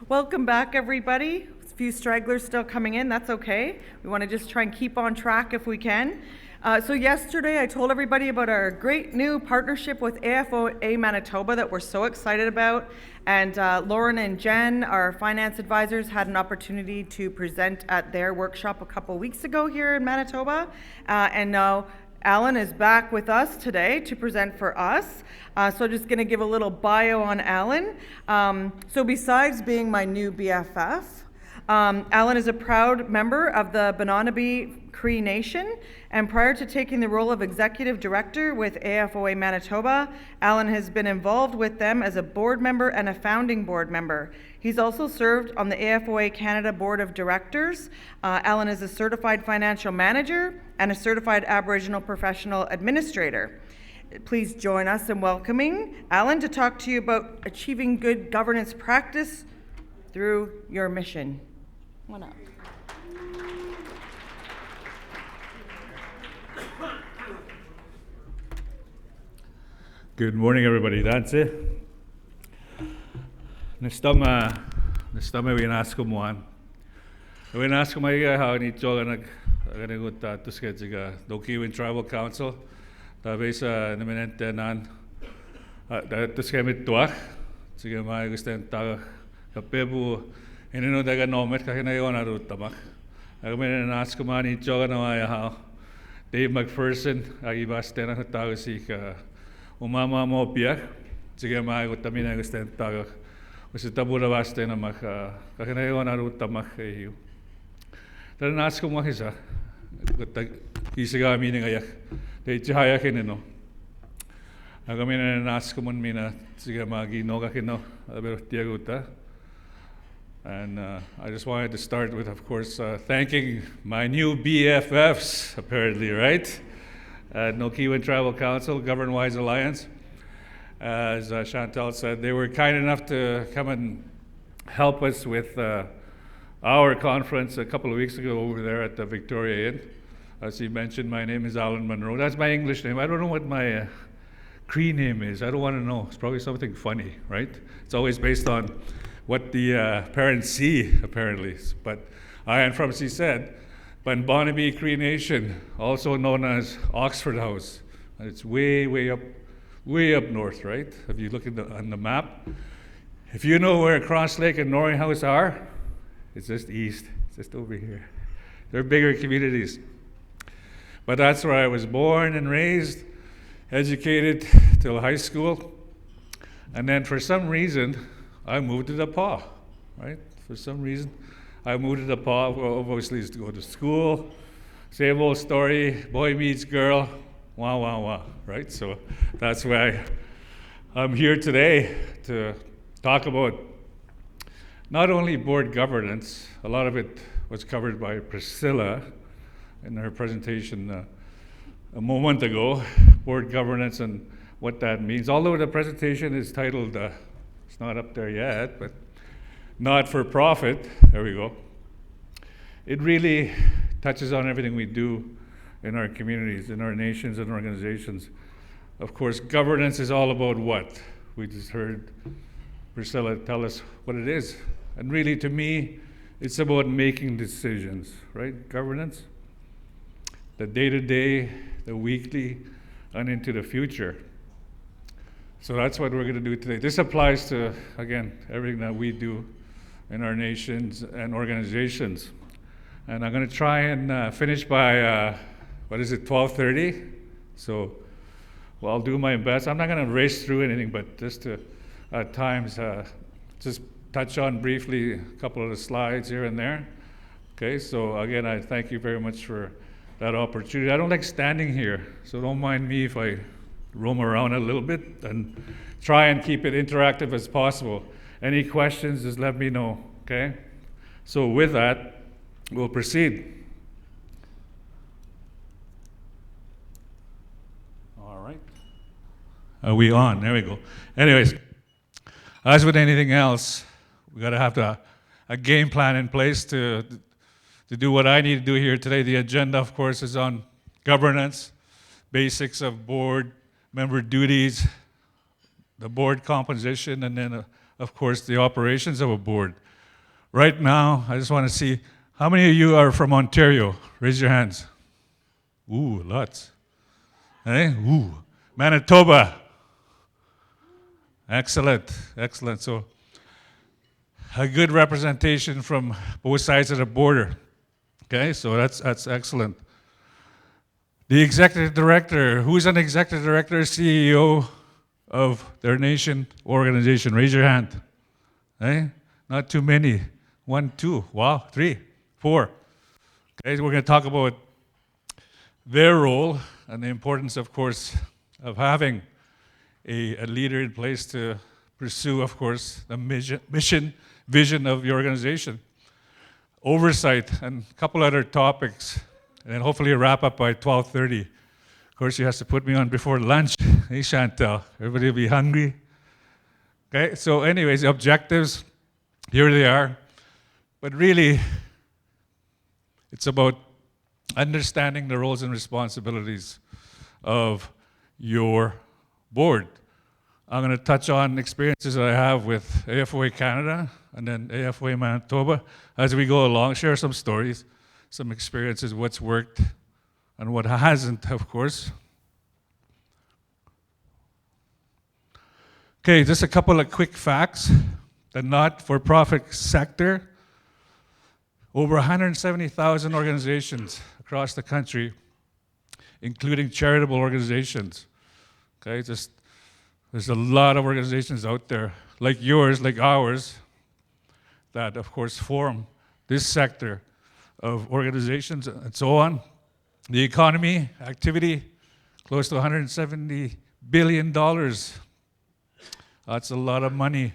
Welcome back, everybody. A few stragglers still coming in. That's okay. We want to just try and keep on track if we can. So yesterday, I told everybody about our great new partnership with AFOA Manitoba that we're so excited about. And Lauren and Jen, our finance advisors, had an opportunity to present at their workshop a couple weeks ago here in Manitoba. And now Alan is back with us today to present for us. So I'm just going to give a little bio on Alan. So besides being my new BFF, Alan is a proud member of the Bananabe Cree Nation, and prior to taking the role of executive director with AFOA Manitoba, Alan has been involved with them as a board member and a founding board member. He's also served on the AFOA Canada Board of Directors. Alan is a certified financial manager and a certified Aboriginal professional administrator. Please join us in welcoming Alan to talk to you about achieving good governance practice through your mission. Come on up. Good morning, everybody. That's it. Nestama winasko moan. Winasko maiga how ni choga nag guta tusketiga Doki Win Tribal Council. Da besa neminente nan da tuskemit tuak. Sige mai gusten ta kapebu inino daga nomet kakina yona rutamak. Agmen nasko mani choga na maya how Dave McPherson agibastena hutagusika umama mo piak. Sige mai gutamina gusten taga. Kasi tabura vaste na mak kakinayo na ruta mak kayo. Tara nas ko makisa. Kisiga mini ngayak. Te chaya kinino. Agami na nas ko man mina sige magi no kakino aber tiaguta. And I just wanted to start with, of course, thanking my new BFFs, apparently, right? Nokiwan Tribal Council, Govern Wise Alliance. As Chantal said, they were kind enough to come and help us with our conference a couple of weeks ago over there at the Victoria Inn. As he mentioned, my name is Alan Monroe. That's my English name. I don't know what my Cree name is. I don't want to know. It's probably something funny, right? It's always based on what the parents see, apparently. But I am from, she said, Bananabe Cree Nation, also known as Oxford House. And it's way up north, right? If you look on the map, if you know where Cross Lake and Norring House are, it's just east, it's just over here. They're bigger communities. But that's where I was born and raised, educated till high school. And then for some reason, I moved to the Paw, right? For some reason, I moved to the Paw, obviously to go to school, same old story, boy meets girl, wah, right? So that's why I'm here today to talk about not only board governance, a lot of it was covered by Priscilla in her presentation a moment ago, board governance and what that means. Although the presentation is titled, it's not up there yet, but not for profit, there we go. It really touches on everything we do in our communities, in our nations and organizations. Of course, governance is all about what? We just heard Priscilla tell us what it is. And really, to me, it's about making decisions, right? Governance, the day-to-day, the weekly, and into the future. So that's what we're going to do today. This applies to, again, everything that we do in our nations and organizations. And I'm going to try and finish by 12:30? So, well, I'll do my best. I'm not going to race through anything, but just to, at times, just touch on briefly a couple of the slides here and there. Okay, so again, I thank you very much for that opportunity. I don't like standing here, so don't mind me if I roam around a little bit and try and keep it interactive as possible. Any questions, just let me know, okay? So with that, we'll proceed. All right. Are we on? There we go. Anyways, as with anything else, we got to have a game plan in place to do what I need to do here today. The agenda, of course, is on governance, basics of board member duties, the board composition, and then, of course, the operations of a board. Right now, I just want to see how many of you are from Ontario. Raise your hands. Ooh, lots. Hey, ooh, Manitoba. Excellent, excellent. So, a good representation from both sides of the border. Okay, so that's excellent. The executive director, who's an executive director, CEO of their nation organization? Raise your hand. Hey, not too many. 1, 2, wow, 3, 4. Okay, so we're going to talk about their role and the importance, of course, of having a leader in place to pursue, of course, the mission, vision of the organization, oversight, and a couple other topics, and then hopefully a wrap up by 12:30. Of course, you have to put me on before lunch. Hey, Chantal, everybody will be hungry. Okay, so anyways, the objectives, here they are. But really, it's about understanding the roles and responsibilities of your board. I'm going to touch on experiences that I have with AFOA Canada and then AFOA Manitoba as we go along, share some stories, some experiences, what's worked and what hasn't, of course. Okay, just a couple of quick facts. The not-for-profit sector, over 170,000 organizations across the country, including charitable organizations. Okay, there's a lot of organizations out there, like yours, like ours, that of course form this sector of organizations and so on. The economy, activity, close to $170 billion. That's a lot of money.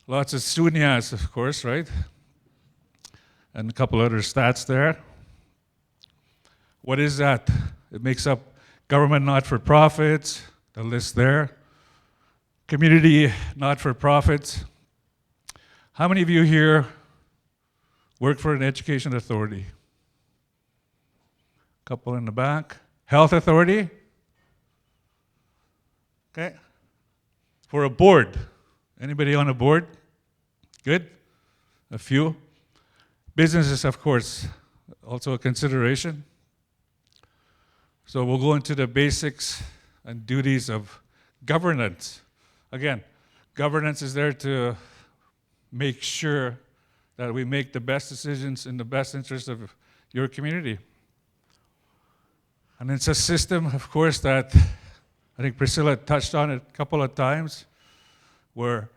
Lots of sunyas, of course, right? And a couple other stats there. What is that? It makes up government not-for-profits, the list there. Community not-for-profits. How many of you here work for an education authority? Couple in the back. Health authority? Okay. For a board. Anybody on a board? Good? A few. Businesses, of course, also a consideration. So we'll go into the basics and duties of governance. Again, governance is there to make sure that we make the best decisions in the best interest of your community. And it's a system, of course, that I think Priscilla touched on it a couple of times, where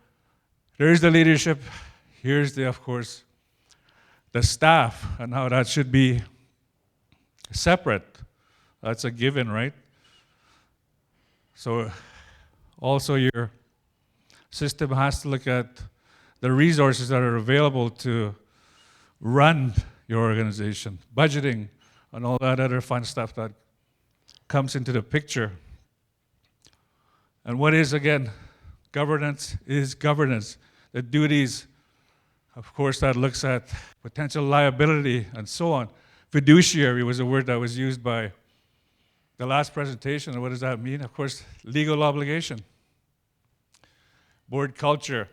there's the leadership, here's the, of course, the staff, and how that should be separate. That's a given, right? So also your system has to look at the resources that are available to run your organization, budgeting, and all that other fun stuff that comes into the picture. And what is, again, governance is governance. The duties, of course, that looks at potential liability and so on. Fiduciary was a word that was used by the last presentation. And what does that mean? Of course, legal obligation. Board culture.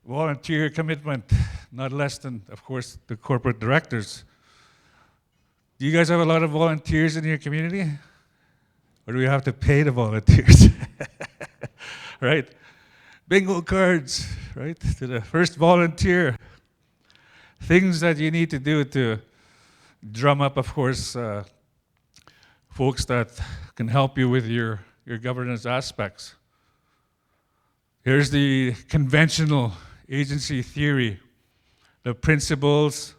Volunteer commitment, not less than, of course, the corporate directors. Do you guys have a lot of volunteers in your community? Or do we have to pay the volunteers? Right? Bingo cards, right? To the first volunteer. Things that you need to do to drum up, of course, folks that can help you with your governance aspects. Here's the conventional agency theory, the principles,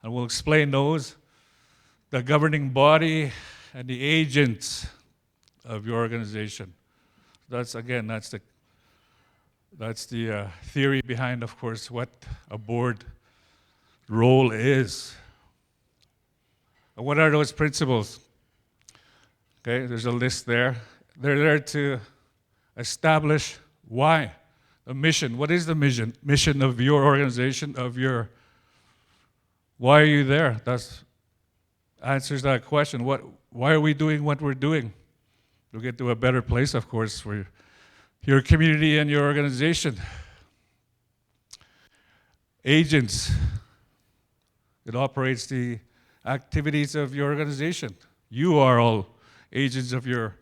and we'll explain those, the governing body, and the agents of your organization. That's, again, that's the theory behind, of course, what a board role is. And what are those principles? Okay, there's a list there. They're there to establish why. The mission. What is the mission? Mission of your organization, why are you there? That answers that question. Why are we doing what we're doing? We'll get to a better place, of course, for your community and your organization. agents. It operates the activities of your organization. You are all agents of your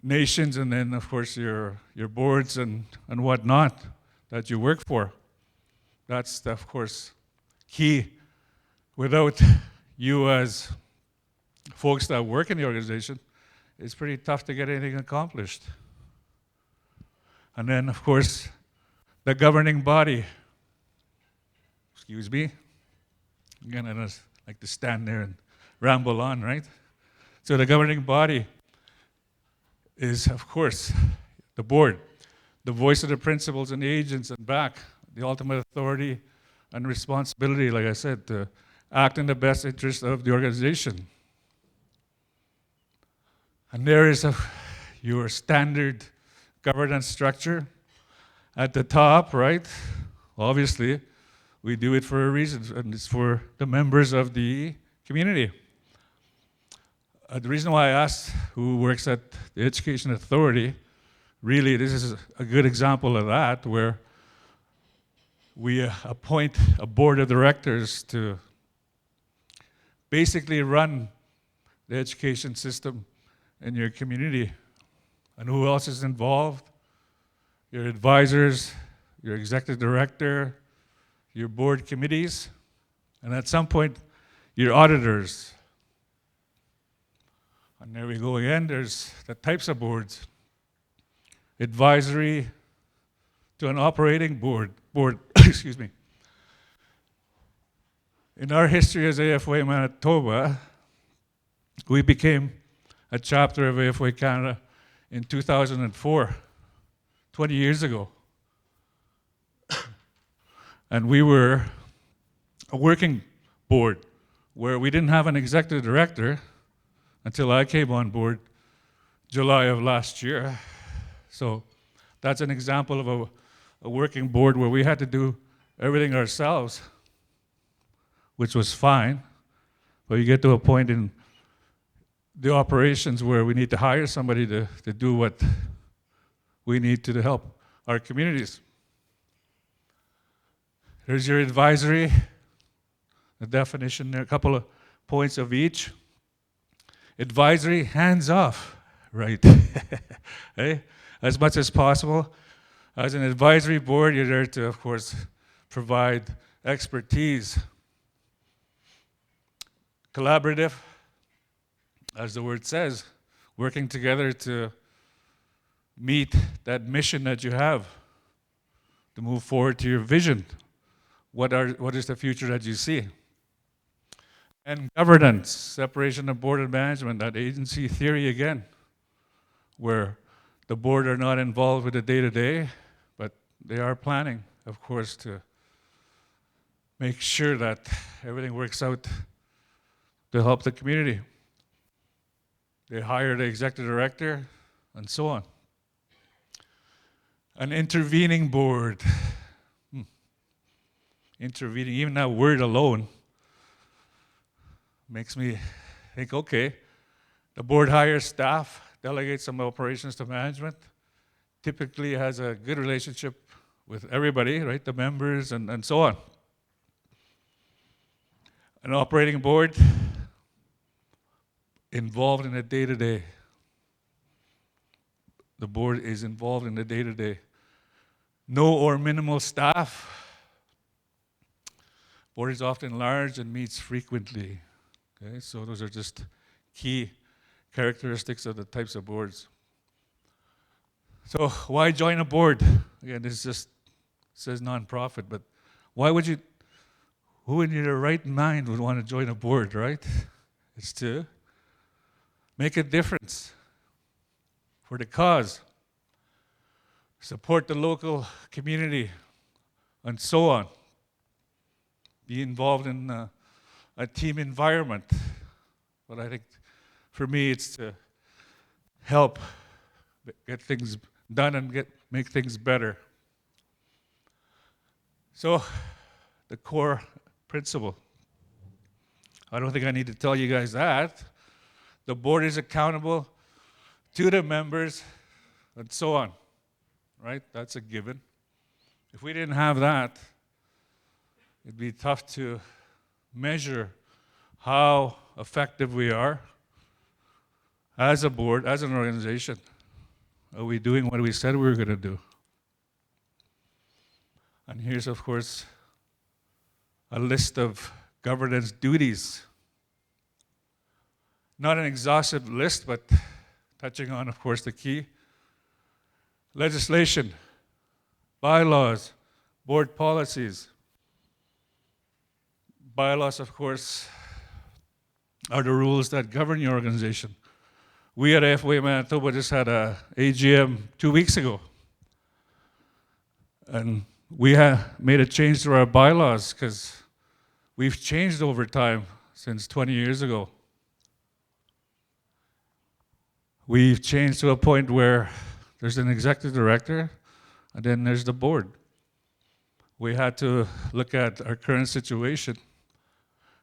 nations, and then, of course, your boards and whatnot that you work for. That's, of course, key. Without you as folks that work in the organization, it's pretty tough to get anything accomplished. And then, of course, the governing body. Excuse me. Again, I don't like to stand there and ramble on, right? So the governing body is, of course, the board, the voice of the principals and the agents and back, the ultimate authority and responsibility, like I said, to act in the best interest of the organization. And there is your standard governance structure at the top, right? Obviously, we do it for a reason, and it's for the members of the community. The reason why I asked who works at the Education Authority, really this is a good example of that, where we appoint a board of directors to basically run the education system in your community. And who else is involved? Your advisors, your executive director, your board committees, and at some point, your auditors. And there we go again, there's the types of boards. Advisory to an operating board, excuse me. In our history as AFOA Manitoba, we became a chapter of AFOA Canada in 2004, 20 years ago. And we were a working board where we didn't have an executive director until I came on board July of last year. So that's an example of a working board where we had to do everything ourselves, which was fine. But you get to a point in the operations where we need to hire somebody to do what we need to help our communities. There's your advisory, the definition there, a couple of points of each. Advisory, hands off, right? Hey? As much as possible. As an advisory board, you're there to, of course, provide expertise. Collaborative, as the word says, working together to meet that mission that you have, to move forward to your vision. What is the future that you see? And governance, separation of board and management, that agency theory again, where the board are not involved with the day-to-day, but they are planning, of course, to make sure that everything works out to help the community. They hire the executive director, and so on. An intervening board. Intervening, even that word alone makes me think, okay, the board hires staff, delegates some operations to management, typically has a good relationship with everybody, right, the members and so on. An operating board involved in the day-to-day. The board is involved in the day-to-day. No or minimal staff. Board is often large and meets frequently. Okay, so those are just key characteristics of the types of boards. So why join a board? Again, this just says nonprofit, but why would you, who in your right mind would want to join a board, right? It's to make a difference for the cause, support the local community, and so on. Be involved in a team environment. But I think for me, it's to help get things done and make things better. So, the core principle. I don't think I need to tell you guys that. The board is accountable to the members and so on. Right? That's a given. If we didn't have that, it'd be tough to measure how effective we are as a board, as an organization. Are we doing what we said we were going to do? And here's, of course, a list of governance duties. Not an exhaustive list, but touching on, of course, the key. Legislation, bylaws, board policies. Bylaws, of course, are the rules that govern your organization. We at AFOA Manitoba just had a AGM 2 weeks ago. And we made a change to our bylaws because we've changed over time since 20 years ago. We've changed to a point where there's an executive director and then there's the board. We had to look at our current situation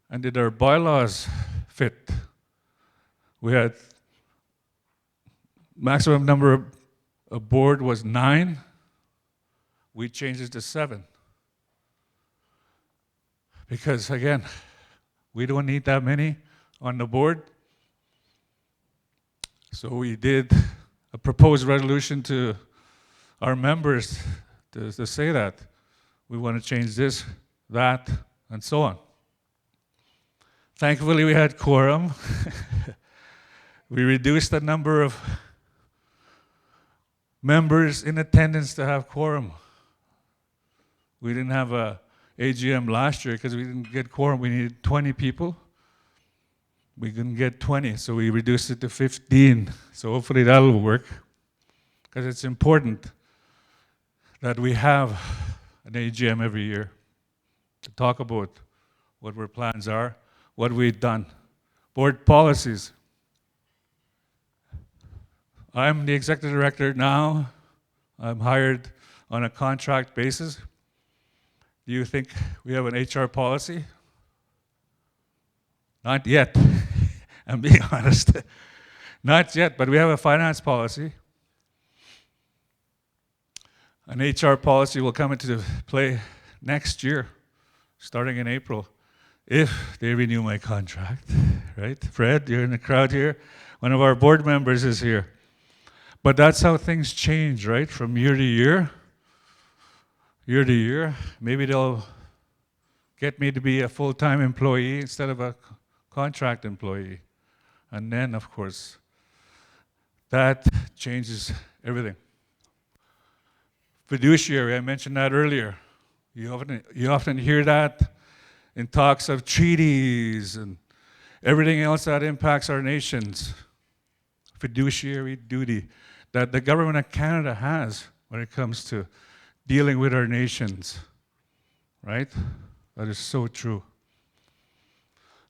and did our bylaws fit? We had maximum number of board was 9. We changed it to 7. Because again, we don't need that many on the board. So we did a proposed resolution to our members to say that we want to change this, that, and so on. Thankfully, we had quorum. We reduced the number of members in attendance to have quorum. We didn't have a AGM last year because we didn't get quorum. We needed 20 people. We couldn't get 20, so we reduced it to 15. So hopefully that'll work, because it's important that we have an AGM every year to talk about what our plans are, what we've done. Board policies. I'm the executive director now. I'm hired on a contract basis. Do you think we have an HR policy? Not yet. I'm being honest. Not yet, but we have a finance policy. An HR policy will come into play next year, starting in April, if they renew my contract, right? Fred, you're in the crowd here. One of our board members is here. But that's how things change, right? From year to year. Year to year. Maybe they'll get me to be a full-time employee instead of a contract employee. And then, of course, that changes everything. Fiduciary, I mentioned that earlier. You often hear that in talks of treaties and everything else that impacts our nations. Fiduciary duty that the government of Canada has when it comes to dealing with our nations, right? That is so true.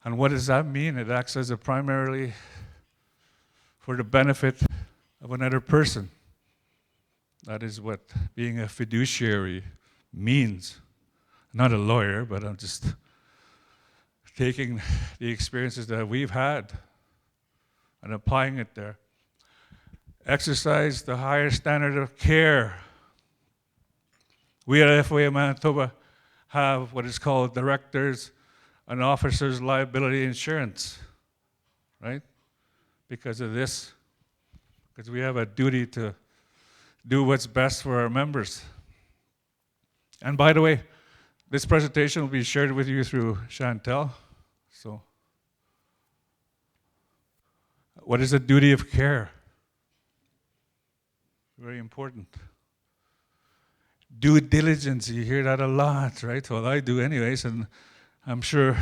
And what does that mean? It acts as a primarily for the benefit of another person. That is what being a fiduciary means. Not a lawyer, but I'm just taking the experiences that we've had and applying it there. Exercise the higher standard of care. We at FOA Manitoba have what is called Directors and Officers Liability Insurance, right? Because of this, because we have a duty to do what's best for our members. And by the way, this presentation will be shared with you through Chantel. So, what is the duty of care? Very important. Due diligence, you hear that a lot, right? Well, I do anyways, and I'm sure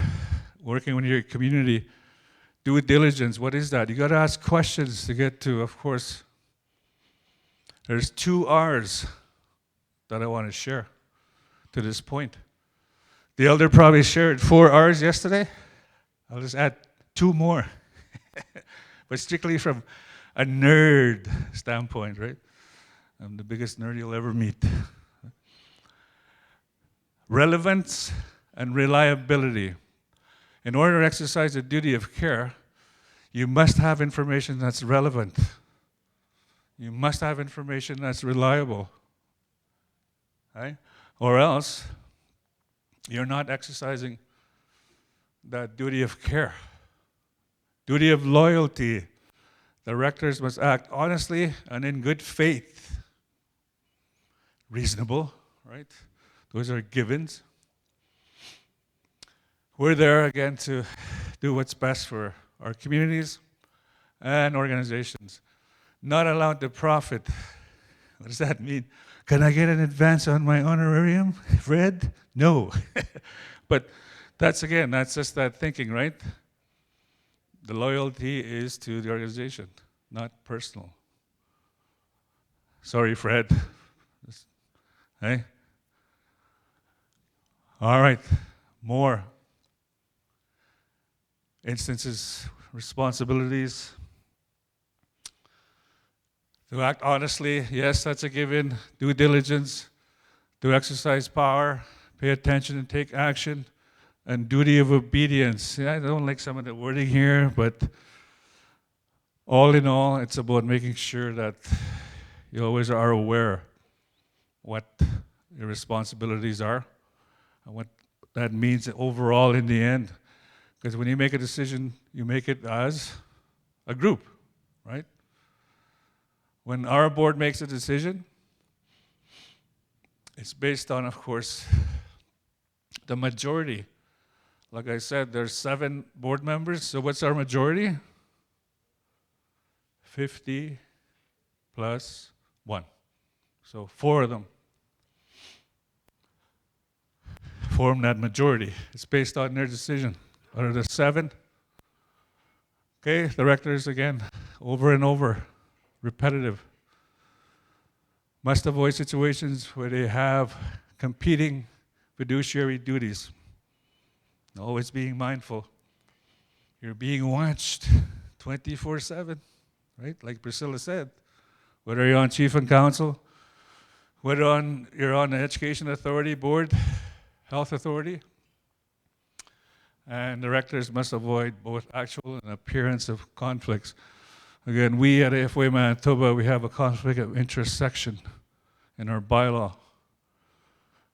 working with your community, due diligence, what is that? You got to ask questions to get to, of course. There's 2 R's that I want to share to this point. The elder probably shared 4 R's yesterday. I'll just add 2 more. But strictly from a nerd standpoint, right? I'm the biggest nerd you'll ever meet. Relevance and reliability. In order to exercise the duty of care, you must have information that's relevant. You must have information that's reliable. Right? Or else, you're not exercising that duty of care, duty of loyalty. Directors must act honestly and in good faith. Reasonable, right? Those are givens. We're there again to do what's best for our communities and organizations. Not allowed to profit. What does that mean? Can I get an advance on my honorarium, Fred? No. But that's just that thinking, right? The loyalty is to the organization, not personal. Sorry, Fred. Hey? All right, more instances, responsibilities. To act honestly, yes, that's a given. Due diligence, to exercise power, pay attention and take action, and duty of obedience. Yeah, I don't like some of the wording here, but all in all, it's about making sure that you always are aware what your responsibilities are and what that means overall in the end. Because when you make a decision, you make it as a group, right? When our board makes a decision, it's based on, of course, the majority. Like I said, there's 7 board members, so what's our majority? 50 plus 1. So 4 of them form that majority. It's based on their decision. Out of the 7, okay, directors again, over and over, repetitive. Must avoid situations where they have competing fiduciary duties. Always being mindful. You're being watched 24/7, right? Like Priscilla said. Whether you're on chief and council, whether you're on the education authority board, health authority, and directors must avoid both actual and appearance of conflicts. Again, we at AFOA Manitoba, we have a conflict of interest section in our bylaw,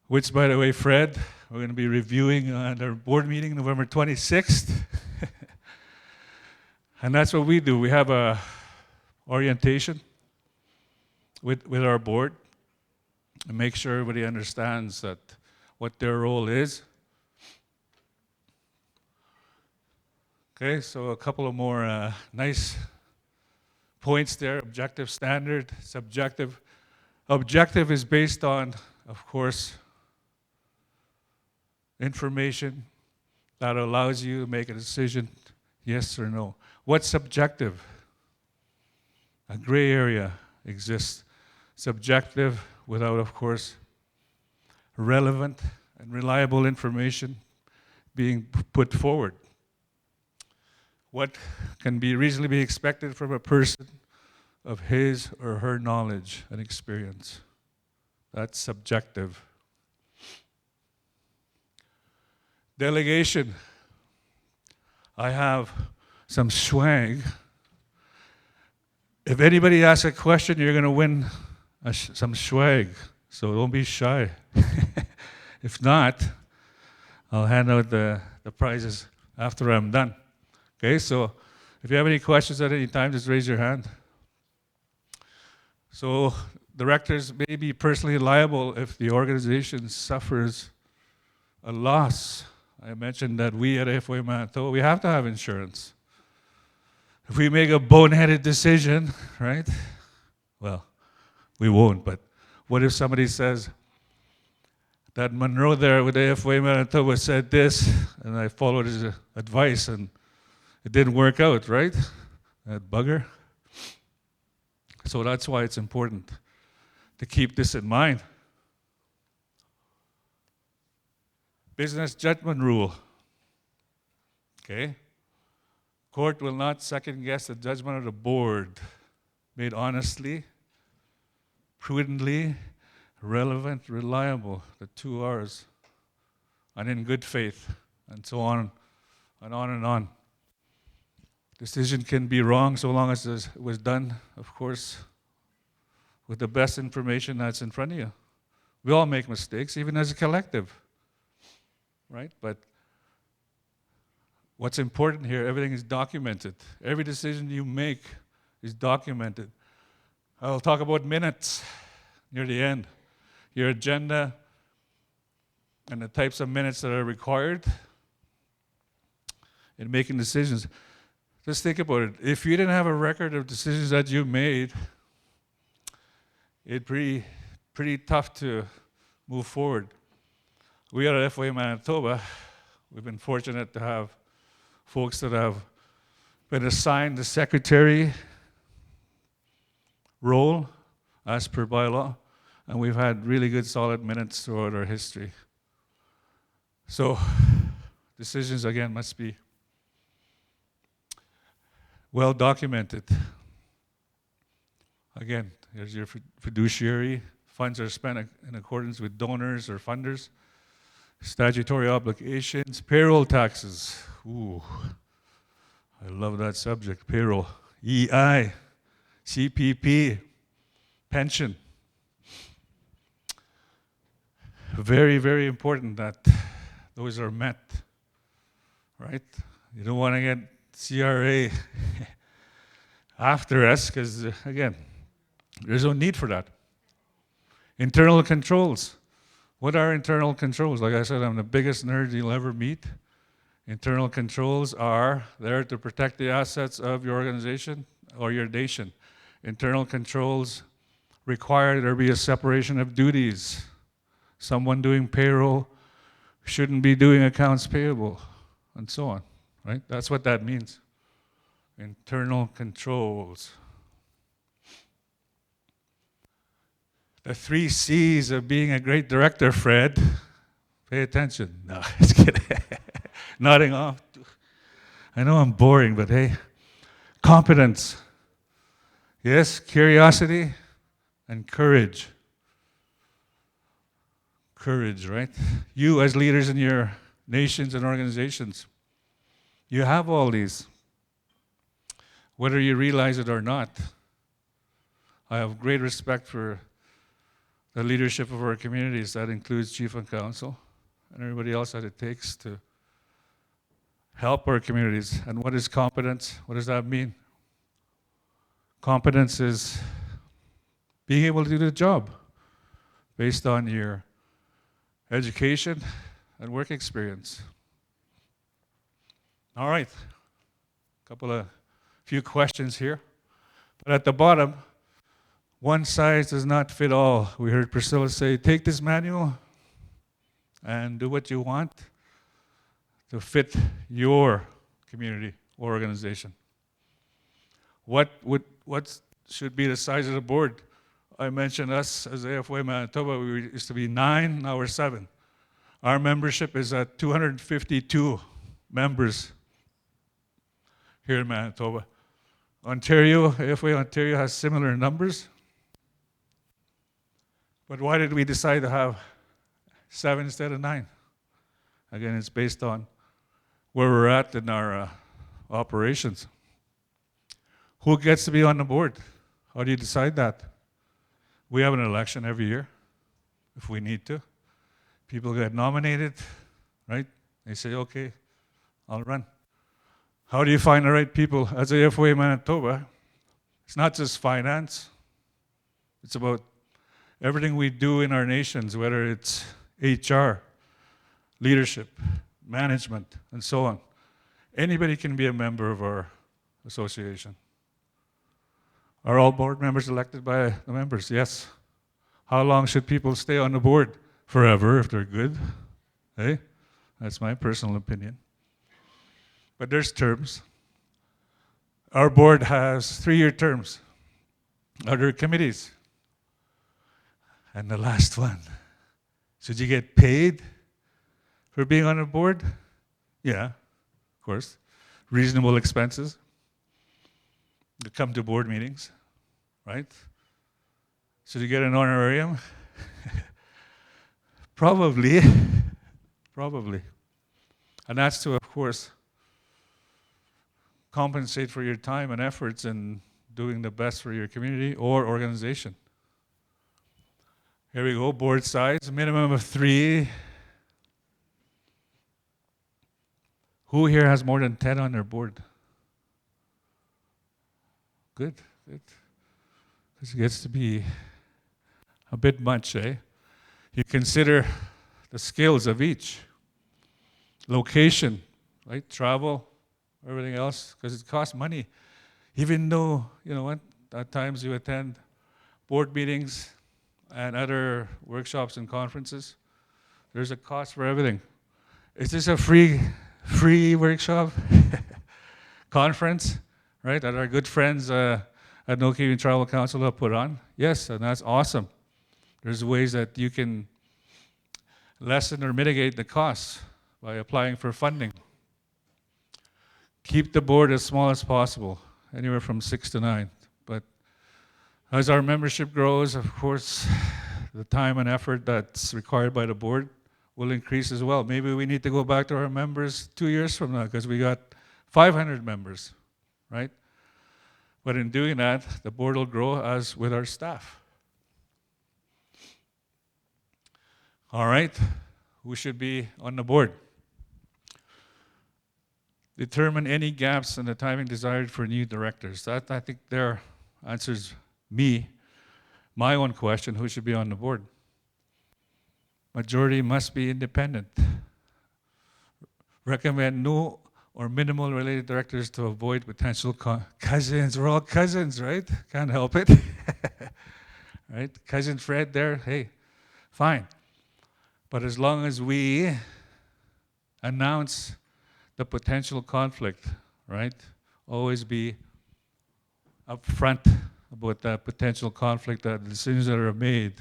which, by the way, Fred, we're going to be reviewing at our board meeting November 26th. And that's what we do. We have a orientation with our board and make sure everybody understands that what their role is. Okay, so a couple of more nice points there. Objective standard, subjective. Objective is based on, of course, information that allows you to make a decision, yes or no. What's subjective? A gray area exists. Subjective without, of course, relevant and reliable information being put forward. What can be reasonably be expected from a person of his or her knowledge and experience? That's subjective. Delegation. I have some swag. If anybody asks a question, you're going to win some swag. So don't be shy. If not, I'll hand out the prizes after I'm done. Okay, so if you have any questions at any time, just raise your hand. So directors may be personally liable if the organization suffers a loss. I mentioned that we at AFOA Manitoba, we have to have insurance. If we make a boneheaded decision, right? Well, we won't, but what if somebody says that Monroe there with AFOA Manitoba said this, and I followed his advice, and it didn't work out, right? That bugger. So that's why it's important to keep this in mind. Business judgment rule. Okay? Court will not second guess the judgment of the board, made honestly, prudently, relevant, reliable, the 2 R's, and in good faith, and so on and on and on. Decision can be wrong so long as it was done, of course, with the best information that's in front of you. We all make mistakes, even as a collective. right? But what's important here, everything is documented. Every decision you make is documented. I'll talk about minutes near the end. Your agenda and the types of minutes that are required in making decisions. Just think about it. If you didn't have a record of decisions that you made, it'd be pretty tough to move forward. We at FOA Manitoba, we've been fortunate to have folks that have been assigned the secretary role as per bylaw, and we've had really good solid minutes throughout our history. So decisions, again, must be well documented. Again, there's your fiduciary. Funds are spent in accordance with donors or funders. Statutory obligations, payroll taxes. Ooh, I love that subject, payroll. EI, CPP, pension. Very, very important that those are met, right? You don't want to get CRA after us because, again, there's no need for that. Internal controls. What are internal controls? Like I said, I'm the biggest nerd you'll ever meet. Internal controls are there to protect the assets of your organization or your nation. Internal controls require there be a separation of duties. Someone doing payroll shouldn't be doing accounts payable, and so on, right? That's what that means. Internal controls. The 3 C's of being a great director, Fred. Pay attention. No, just kidding. Nodding off. I know I'm boring, but hey. Competence. Yes, curiosity and courage. Courage, right? You as leaders in your nations and organizations, you have all these, whether you realize it or not. I have great respect for the leadership of our communities. That includes Chief and Council and everybody else that it takes to help our communities. And what is competence? What does that mean? Competence is being able to do the job based on your education and work experience. All right, few questions here. But at the bottom, one size does not fit all. We heard Priscilla say, take this manual and do what you want to fit your community or organization. What should be the size of the board? I mentioned us as AFOA Manitoba, we used to be 9, now we're 7. Our membership is at 252 members here in Manitoba. Ontario, AFOA Ontario has similar numbers. But why did we decide to have 7 instead of 9? Again, it's based on where we're at in our operations. Who gets to be on the board? How do you decide that? We have an election every year, if we need to. People get nominated, right? They say, okay, I'll run. How do you find the right people? As AFOA Manitoba, it's not just finance. It's about everything we do in our nations, whether it's HR, leadership, management, and so on. Anybody can be a member of our association. Are all board members elected by the members? Yes. How long should people stay on the board? Forever, if they're good. Hey, that's my personal opinion. But there's terms. Our board has 3-year terms. Other committees. And the last one, should you get paid for being on a board? Yeah, of course. Reasonable expenses to come to board meetings, right? Should you get an honorarium? Probably. Probably. And that's to, of course, compensate for your time and efforts in doing the best for your community or organization. Here we go, board size, minimum of 3. Who here has more than 10 on their board? Good, good. Because it gets to be a bit much, eh? You consider the skills of each. Location, right? Travel, everything else, because it costs money. Even though, you know what, at times you attend board meetings and other workshops and conferences, there's a cost for everything. Is this a free workshop? Conference, right, that our good friends at No Canadian Tribal Council have put on? Yes, and that's awesome. There's ways that you can lessen or mitigate the costs by applying for funding. Keep the board as small as possible, anywhere from 6 to 9. But as our membership grows, of course, the time and effort that's required by the board will increase as well. Maybe we need to go back to our members 2 years from now because we got 500 members, right? But in doing that, the board will grow as with our staff. All right, who should be on the board? Determine any gaps in the timing desired for new directors. That, I think, there answers my own question, who should be on the board? Majority must be independent. Recommend no or minimal related directors to avoid potential cousins. We're all cousins, right? Can't help it. Right? Cousin Fred there, hey, fine. But as long as we announce the potential conflict, right? Always be upfront about that potential conflict, that the decisions that are made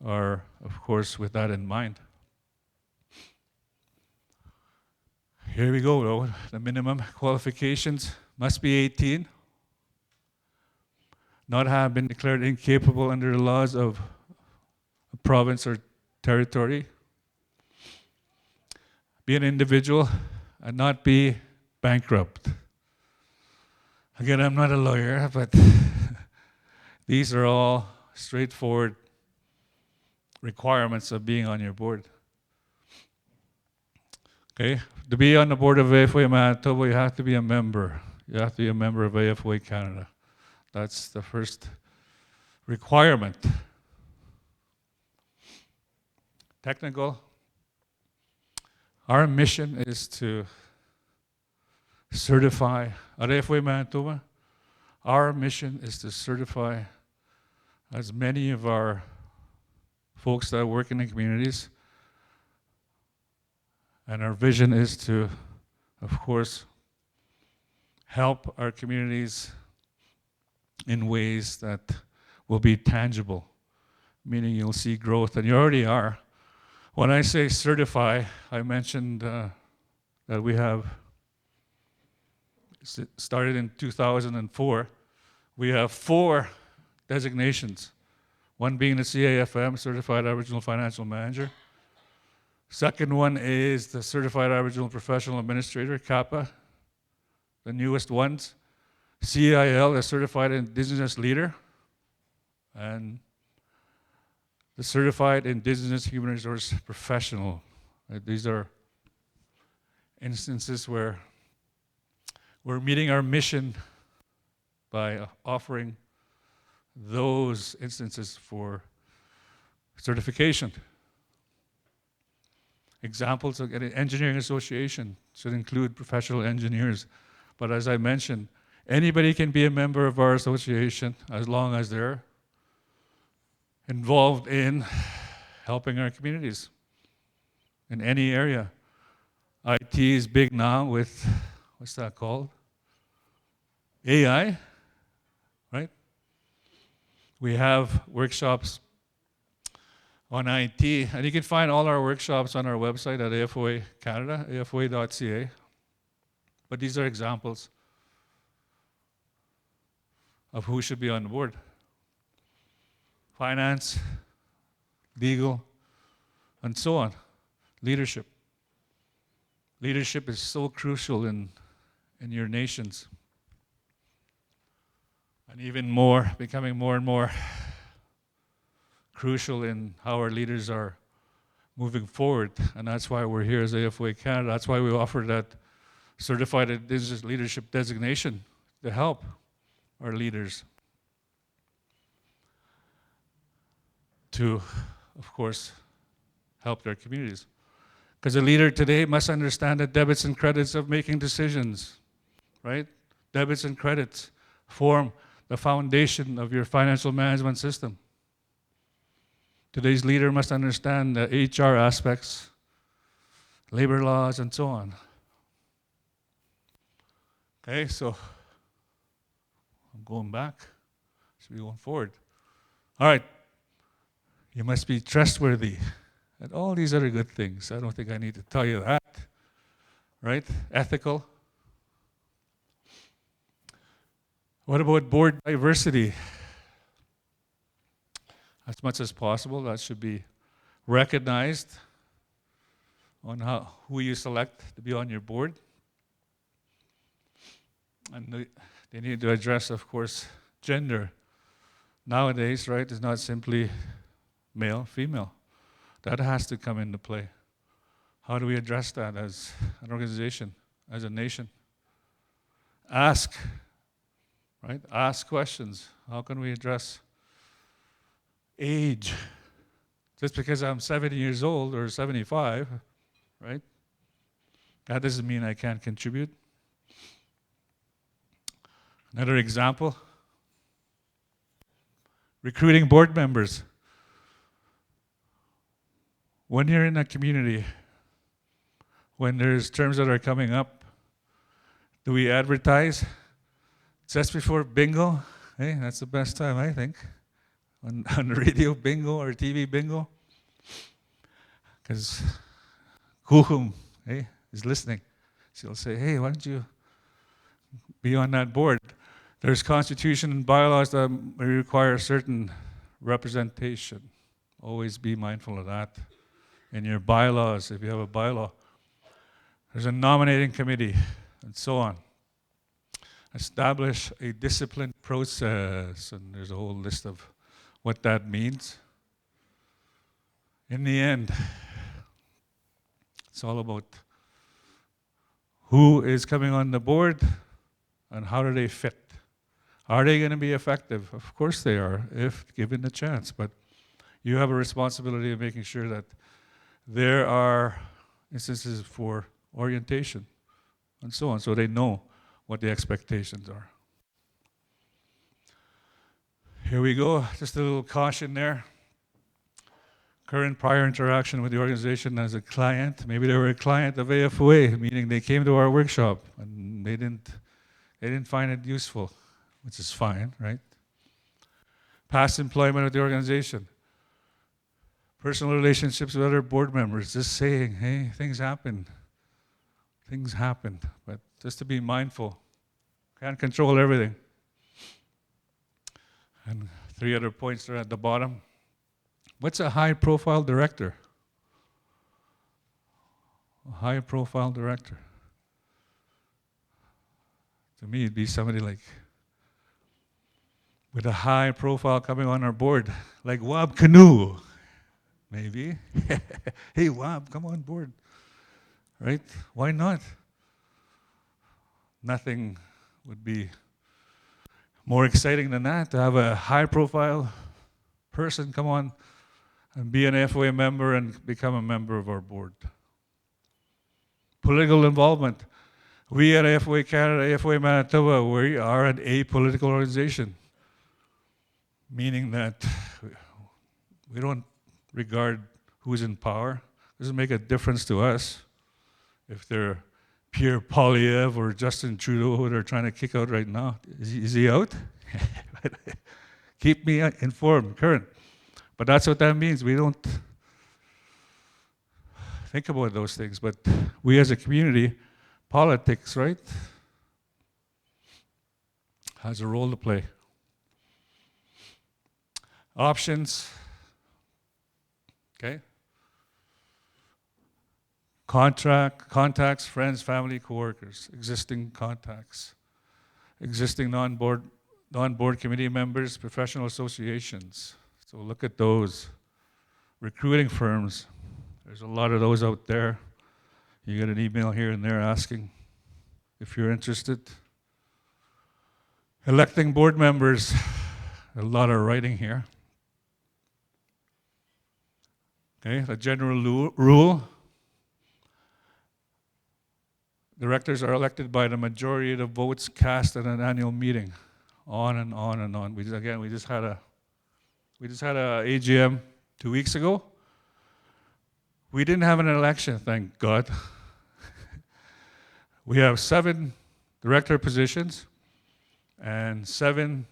are, of course, with that in mind. Here we go, though. The minimum qualifications must be 18, not have been declared incapable under the laws of a province or territory, be an individual, and not be bankrupt. Again, I'm not a lawyer, but these are all straightforward requirements of being on your board. Okay, to be on the board of AFOA Manitoba, you have to be a member. You have to be a member of AFOA Canada. That's the first requirement. Technical. Our mission is to certify, at AFOA Manitoba, our mission is to certify as many of our folks that work in the communities, and our vision is to, of course, help our communities in ways that will be tangible, meaning you'll see growth, and you already are. When I say certify, I mentioned that we have started in 2004. We have 4 designations, one being the CAFM, Certified Aboriginal Financial Manager. Second one is the Certified Aboriginal Professional Administrator, CAPA. The newest ones, CIL, the Certified Indigenous Leader, and the Certified Indigenous Human Resource Professional. These are instances where we're meeting our mission by offering those instances for certification. Examples of an engineering association should include professional engineers. But as I mentioned, anybody can be a member of our association as long as they're involved in helping our communities in any area. IT is big now with, what's that called? AI, right? We have workshops on IT, and you can find all our workshops on our website at AFOA Canada, afoa.ca. But these are examples of who should be on the board. Finance, legal, and so on. Leadership. Leadership is so crucial in your nations. And even more, becoming more and more crucial in how our leaders are moving forward. And that's why we're here as AFOA Canada. That's why we offer that certified business leadership designation to help our leaders to, of course, help their communities. Because a leader today must understand the debits and credits of making decisions, right? Debits and credits form the foundation of your financial management system. Today's leader must understand the HR aspects, labor laws, and so on. Okay, so I'm going back. Should be going forward. All right. You must be trustworthy. And all these other good things. I don't think I need to tell you that. Right? Ethical. What about board diversity? As much as possible, that should be recognized on who you select to be on your board. And they need to address, of course, gender. Nowadays, right, it's not simply male, female. That has to come into play. How do we address that as an organization, as a nation? Ask, right? Ask questions. How can we address age? Just because I'm 70 years old or 75, right? That doesn't mean I can't contribute. Another example, recruiting board members. When you're in a community, when there's terms that are coming up, do we advertise just before bingo? Hey, that's the best time, I think. On the radio bingo or TV bingo. Because Kuhum, hey, is listening. She'll say, hey, why don't you be on that board? There's constitution and bylaws that require certain representation. Always be mindful of that. In your bylaws, if you have a bylaw, there's a nominating committee, and so on. Establish a disciplined process, and there's a whole list of what that means. In the end, it's all about who is coming on the board and how do they fit. Are they going to be effective? Of course they are, if given the chance, but you have a responsibility of making sure that there are instances for orientation and so on, so they know what the expectations are. Here we go, just a little caution there. Current prior interaction with the organization as a client. Maybe they were a client of AFOA, meaning they came to our workshop and they didn't find it useful, which is fine, right? Past employment with the organization. Personal relationships with other board members, just saying, hey, things happen. Things happen, but just to be mindful. Can't control everything. And 3 other points are at the bottom. What's a high-profile director? A high-profile director. To me, it'd be somebody like with a high profile coming on our board, like Wab Canoe. Maybe. Hey, Wab, come on board. Right? Why not? Nothing would be more exciting than that, to have a high-profile person come on and be an FOA member and become a member of our board. Political involvement. We at FOA Canada, FOA Manitoba, we are an apolitical organization, meaning that we don't regard who's in power. It doesn't make a difference to us if they're Pierre Poilievre or Justin Trudeau, who they're trying to kick out right now. Is he out? Keep me informed, current. But that's what that means. We don't think about those things. But we as a community, politics, right, has a role to play. Options. Okay. Contacts, friends, family, coworkers, existing contacts, existing non-board committee members, professional associations. So look at those. Recruiting firms. There's a lot of those out there. You get an email here and there asking. if you're interested. Electing board members, a lot of writing here. Okay, the general rule. Directors are elected by the majority of the votes cast at an annual meeting. On and on and on. We just had a AGM 2 weeks ago. We didn't have an election, thank God. We have 7 director positions and 7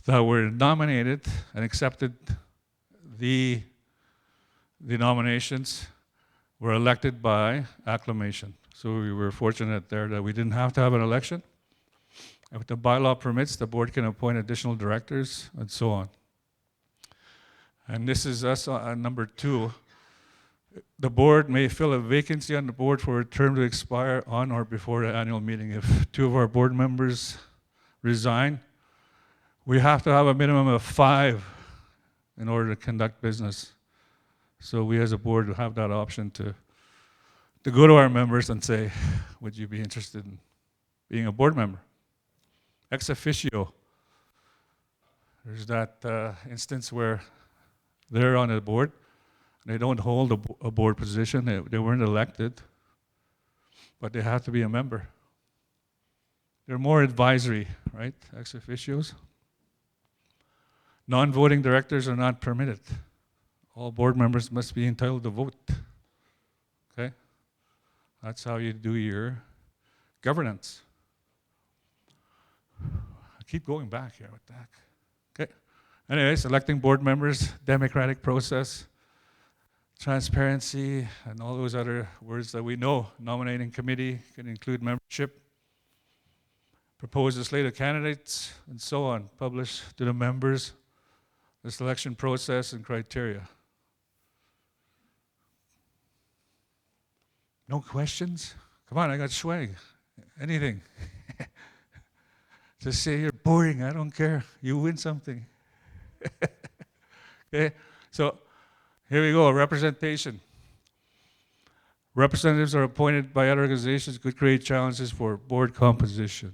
that were nominated and accepted the nominations were elected by acclamation. So we were fortunate there that we didn't have to have an election. If the bylaw permits, the board can appoint additional directors and so on. And this is us on number 2. The board may fill a vacancy on the board for a term to expire on or before the annual meeting. If 2 of our board members resign, we have to have a minimum of 5 in order to conduct business. So we as a board have that option to go to our members and say, would you be interested in being a board member? Ex officio. There's that instance where they're on a board, they don't hold a board position, they weren't elected, but they have to be a member. They're more advisory, right, ex officios. Non-voting directors are not permitted. All board members must be entitled to vote. Okay? That's how you do your governance. I keep going back here, what the heck? Okay. Anyways, electing board members, democratic process, transparency, and all those other words that we know. Nominating committee can include membership, propose a slate of candidates, and so on. Publish to the members the selection process and criteria. No questions? Come on, I got swag. Anything. Just say you're boring, I don't care. You win something. Okay, so here we go, representation. Representatives are appointed by other organizations, could create challenges for board composition.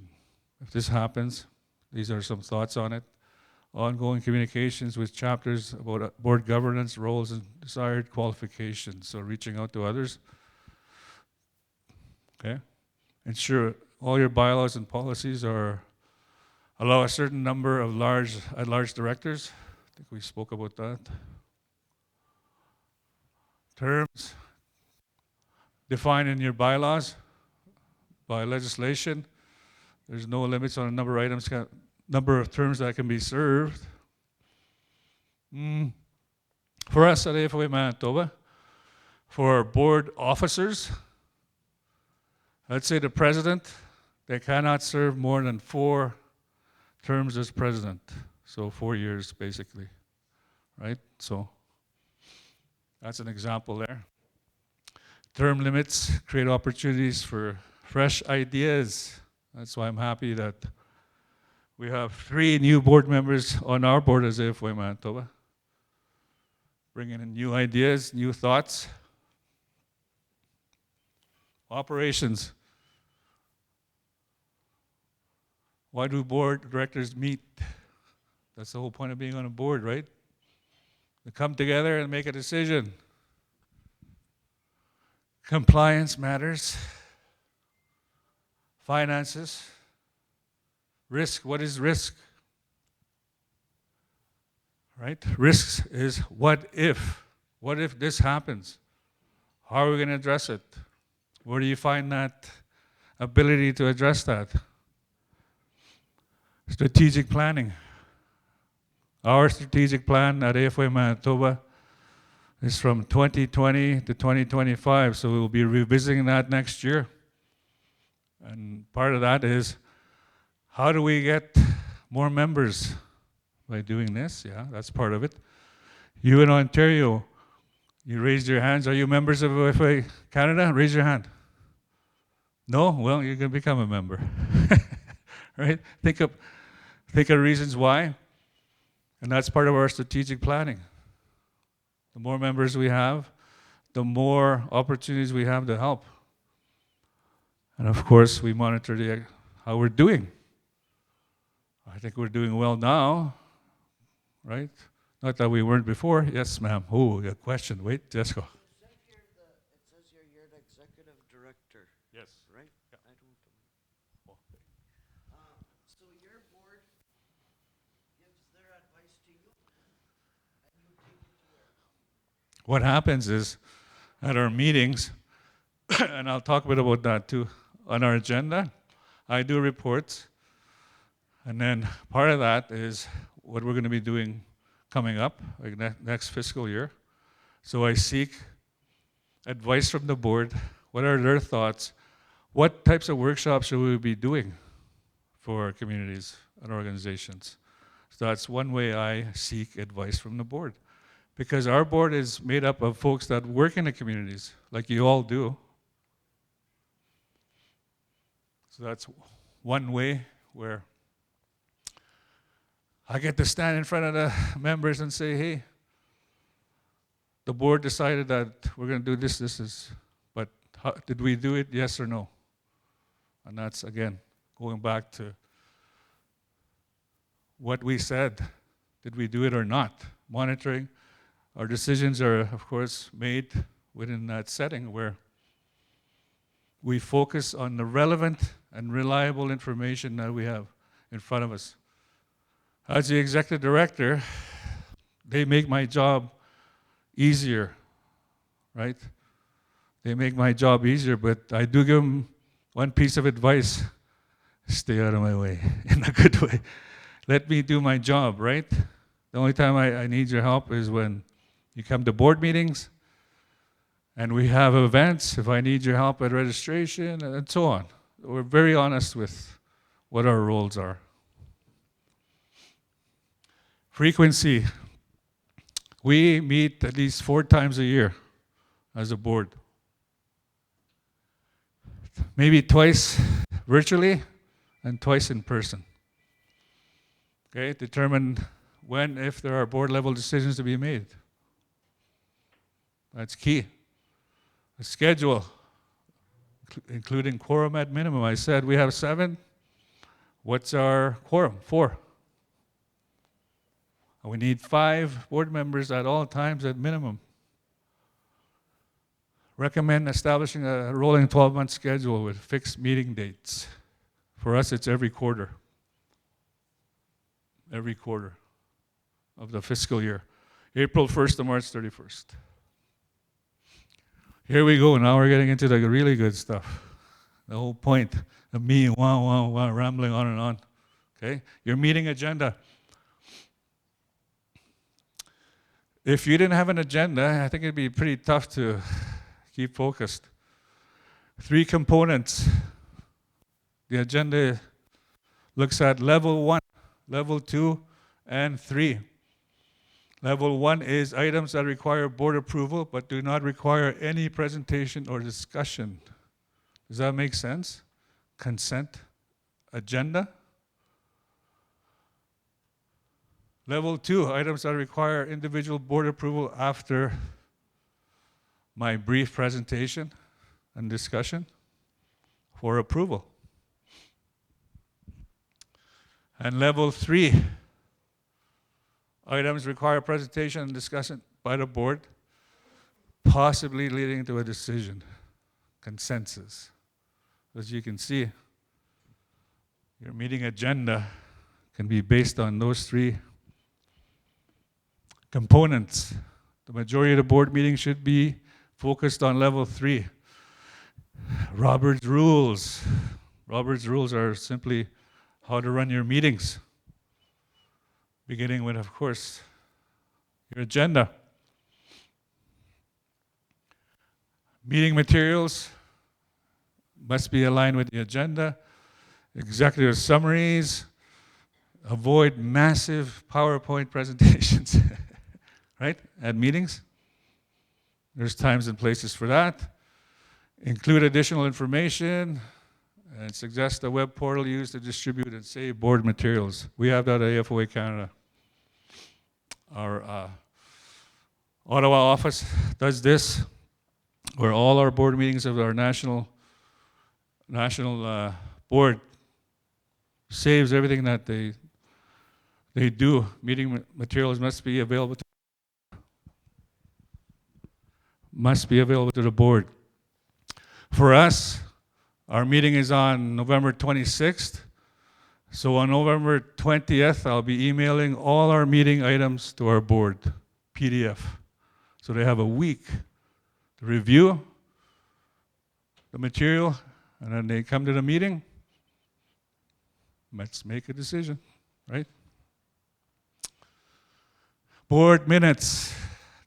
If this happens, these are some thoughts on it. Ongoing communications with chapters about board governance, roles, and desired qualifications. So reaching out to others. Okay. Ensure all your bylaws and policies allow a certain number of large directors. I think we spoke about that. Terms defined in your bylaws by legislation. There's no limits on the number of items, number of terms that can be served. For us at AFOA Manitoba, for board officers, let's say the president, they cannot serve more than 4 terms as president. So 4 years, basically, right? So that's an example there. Term limits create opportunities for fresh ideas. That's why I'm happy that we have 3 new board members on our board as AFOA Manitoba, bringing in new ideas, new thoughts. Operations. Why do board directors meet? That's the whole point of being on a board, right? To come together and make a decision. Compliance matters. Finances. Risk. What is risk? Right? Risks is what if? What if this happens? How are we going to address it? Where do you find that ability to address that? Strategic planning. Our strategic plan at AFOA Manitoba is from 2020 to 2025, so we'll be revisiting that next year. And part of that is, how do we get more members? By doing this, yeah, that's part of it. You in Ontario, you raised your hands. Are you members of AFOA Canada? Raise your hand. No? Well, you can become a member. Right? Think of reasons why. And that's part of our strategic planning. The more members we have, the more opportunities we have to help. And of course, we monitor how we're doing. I think we're doing well now, right? Not that we weren't before. Yes, ma'am. Oh, a question. Wait, Jessica. It says here you're the executive director, Yes. right? Yeah. I don't. So your board gives their advice to you, and you take it to where? What happens is at our meetings, and I'll talk a bit about that too, on our agenda, I do reports, and then part of that is what we're going to be doing coming up, like next fiscal year. So I seek advice from the board. What are their thoughts? What types of workshops should we be doing for our communities and organizations? So that's one way I seek advice from the board. Because our board is made up of folks that work in the communities, like you all do. So that's one way where I get to stand in front of the members and say, hey, the board decided that we're going to do this, but did we do it, yes or no? And that's, again, going back to what we said. Did we do it or not? Monitoring. Our decisions are, of course, made within that setting where we focus on the relevant and reliable information that we have in front of us. As the executive director, they make my job easier, right? They make my job easier, but I do give them one piece of advice. Stay out of my way, in a good way. Let me do my job, right? The only time I need your help is when you come to board meetings and we have events, if I need your help at registration and so on. We're very honest with what our roles are. Frequency. We meet at least 4 times a year as a board. Maybe twice virtually and twice in person. Okay, determine when, if there are board level decisions to be made. That's key. A schedule, including quorum at minimum. I said we have 7. What's our quorum? 4. We need 5 board members at all times at minimum. Recommend establishing a rolling 12-month schedule with fixed meeting dates. For us, it's every quarter. Every quarter of the fiscal year. April 1st to March 31st. Here we go. Now we're getting into the really good stuff. The whole point of me rambling on and on. Okay? Your meeting agenda. If you didn't have an agenda, I think it'd be pretty tough to keep focused. 3 components. The agenda looks at level 1, level 2, and 3. Level 1 is items that require board approval but do not require any presentation or discussion. Does that make sense? Consent agenda. Level 2, items that require individual board approval after my brief presentation and discussion for approval. And level 3, items require presentation and discussion by the board, possibly leading to a decision, consensus. As you can see, your meeting agenda can be based on those 3 components. The majority of the board meetings should be focused on level 3. Robert's rules. Robert's rules are simply how to run your meetings. Beginning with, of course, your agenda. Meeting materials must be aligned with the agenda. Executive summaries. Avoid massive PowerPoint presentations. Right? At meetings. There's times and places for that. Include additional information and suggest a web portal used to distribute and save board materials. We have that at AFOA Canada. Our Ottawa office does this, where all our board meetings of our national national board saves everything that they do. Meeting materials must be available to the board. For us, our meeting is on November 26th. So on November 20th, I'll be emailing all our meeting items to our board, PDF. So they have a week to review the material, and then they come to the meeting. Let's make a decision, right? Board minutes.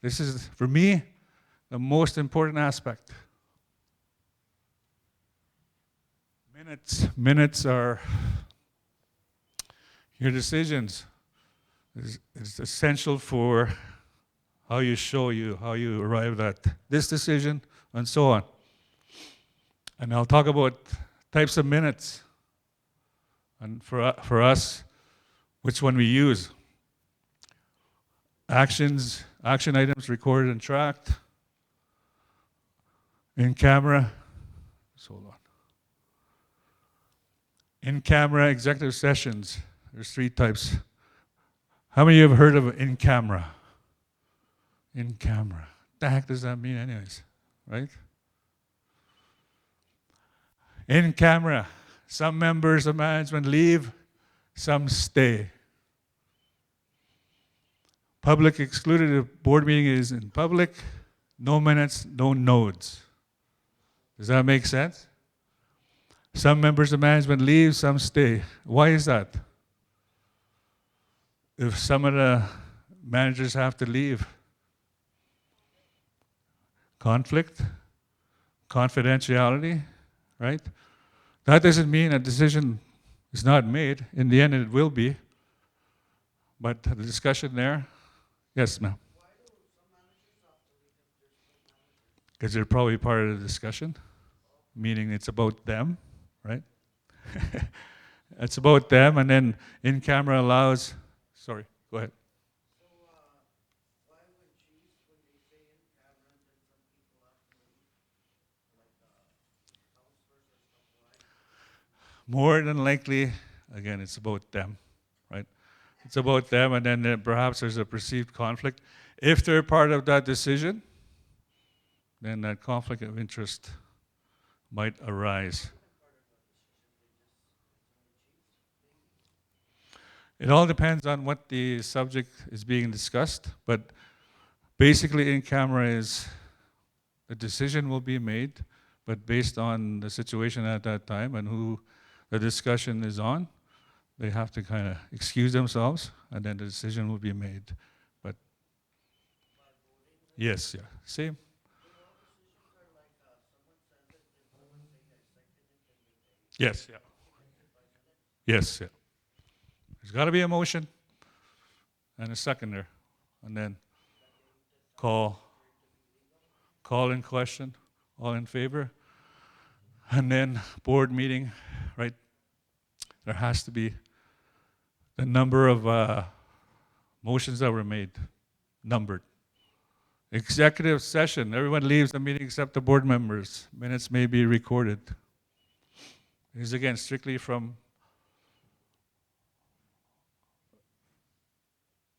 This is, for me, the most important aspect. Minutes are your decisions. It's essential for how you arrive at this decision, and so on. And I'll talk about types of minutes, and for us, which one we use. Action items recorded and tracked. In camera, hold on. In camera executive sessions, there's 3 types. How many of you have heard of in camera? In camera. What the heck does that mean anyways, right? In camera, some members of management leave, some stay. Public excluded, the board meeting is in public, no minutes, no nodes. Does that make sense? Some members of management leave, some stay. Why is that? If some of the managers have to leave, conflict, confidentiality, right? That doesn't mean a decision is not made. In the end, it will be. But the discussion there, yes, ma'am. Because they're probably part of the discussion, meaning it's about them, right? It's about them, and then in camera allows. Sorry, go ahead. So, why would chiefs, when they say in camera, then some people have to leave? Like, counselors or stuff, why? More than likely, again, it's about them, right? It's about them, and then perhaps there's a perceived conflict. If they're part of that decision, then that conflict of interest might arise. It all depends on what the subject is being discussed, but basically in camera is the decision will be made, but based on the situation at that time and who the discussion is on, they have to kind of excuse themselves, and then the decision will be made. But yes, yeah, same. Yes, yeah. Yes, yeah. There's got to be a motion and a seconder, and then call in question, all in favor, and then board meeting, right? There has to be the number of motions that were made, numbered. Executive session, everyone leaves the meeting except the board members. Minutes may be recorded. This is again strictly from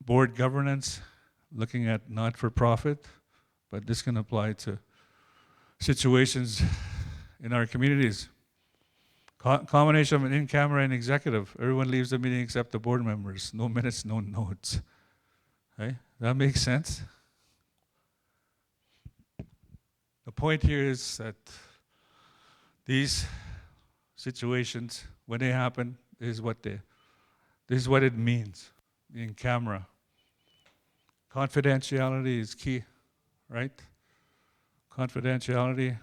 board governance, looking at not-for-profit, but this can apply to situations in our communities. Combination of an in-camera and executive. Everyone leaves the meeting except the board members. No minutes, no notes. Okay? That makes sense? The point here is that these situations, when they happen, this is what it means in camera. Confidentiality is key, right? Confidentiality,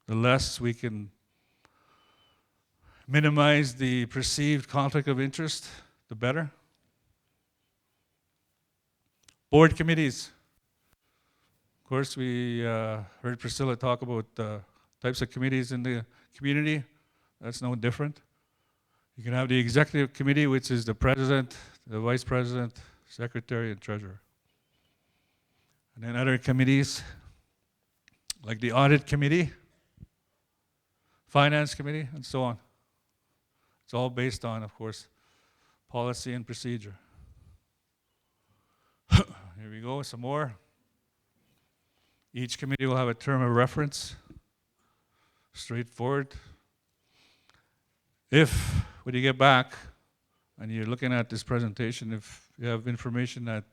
the less we can minimize the perceived conflict of interest, the better. Board committees. Of course, we heard Priscilla talk about types of committees in the community. That's no different. You can have the executive committee, which is the president, the vice president, secretary, and treasurer. And then other committees, like the audit committee. Finance Committee, and so on. It's all based on, of course, policy and procedure. Here we go, some more. Each committee will have a term of reference. Straightforward. If, when you get back and you're looking at this presentation, if you have information that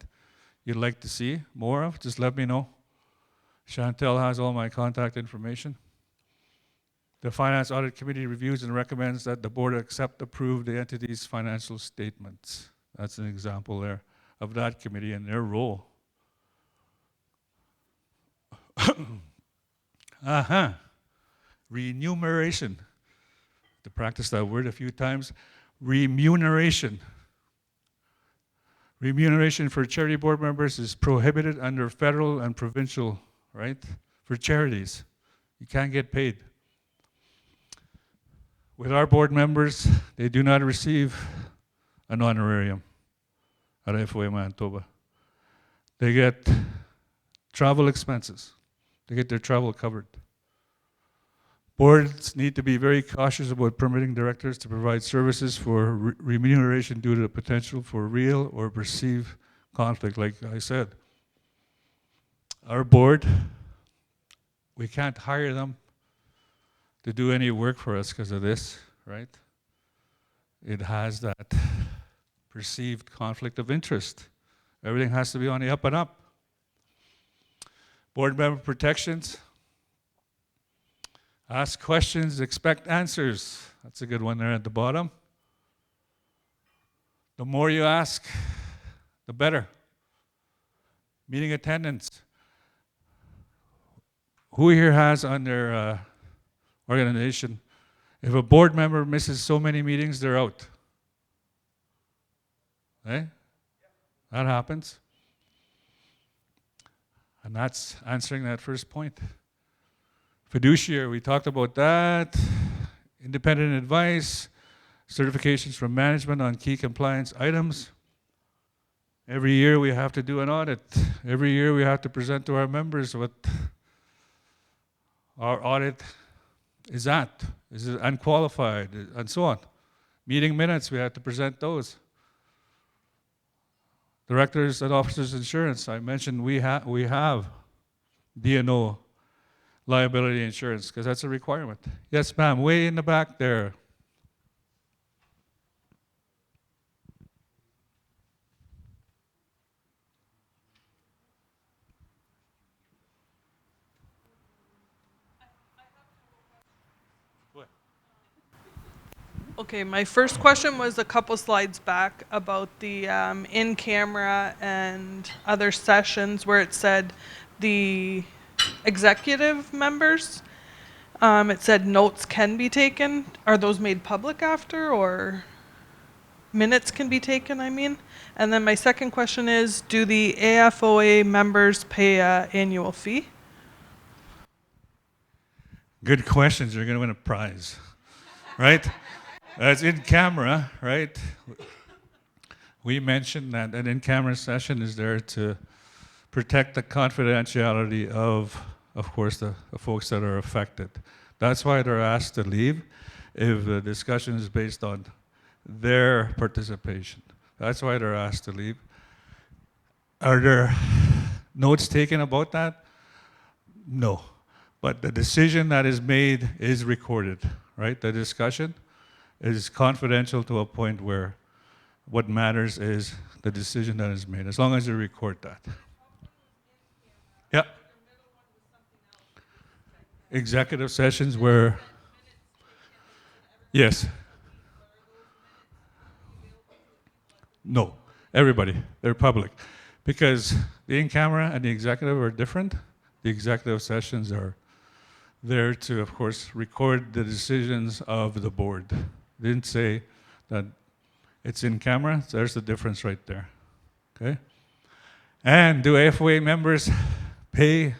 you'd like to see more of, just let me know. Chantel has all my contact information. The Finance Audit Committee reviews and recommends that the board approve the entity's financial statements. That's an example there of that committee and their role. Remuneration. To practice that word a few times. Remuneration. Remuneration for charity board members is prohibited under federal and provincial, right? For charities. You can't get paid. With our board members, they do not receive an honorarium at FOA Manitoba. They get travel expenses. They get their travel covered. Boards need to be very cautious about permitting directors to provide services for remuneration due to the potential for real or perceived conflict, like I said. Our board, we can't hire them to do any work for us because of this, right? It has that perceived conflict of interest. Everything has to be on the up and up. Board member protections. Ask questions, expect answers. That's a good one there at the bottom. The more you ask, the better. Meeting attendance. Who here has on their organization, if a board member misses so many meetings, they're out? Eh? That happens. And that's answering that first point. Fiduciary, we talked about that. Independent advice, certifications from management on key compliance items. Every year we have to do an audit. Every year we have to present to our members what our audit is at. Is it unqualified, and so on. Meeting minutes, we have to present those. Directors and officers insurance, I mentioned we have D&O liability insurance because that's a requirement. Yes, ma'am, way in the back there. Okay, my first question was a couple slides back about the in-camera and other sessions where it said the executive members, it said notes can be taken. Are those made public after, or minutes can be taken, I mean? And then my second question is, do the AFOA members pay an annual fee? Good questions, you're going to win a prize, right? That's in camera, right? We mentioned that an in-camera session is there to protect the confidentiality of course, the folks that are affected. That's why they're asked to leave if the discussion is based on their participation. That's why they're asked to leave. Are there notes taken about that? No. But the decision that is made is recorded, right? The discussion is confidential to a point where what matters is the decision that is made, as long as you record that. Yeah. Executive sessions where, yes. No, everybody, they're public. Because the in-camera and the executive are different. The executive sessions are there to, of course, record the decisions of the board. Didn't say that it's in camera, so there's the difference right there, okay? And do AFOA members pay,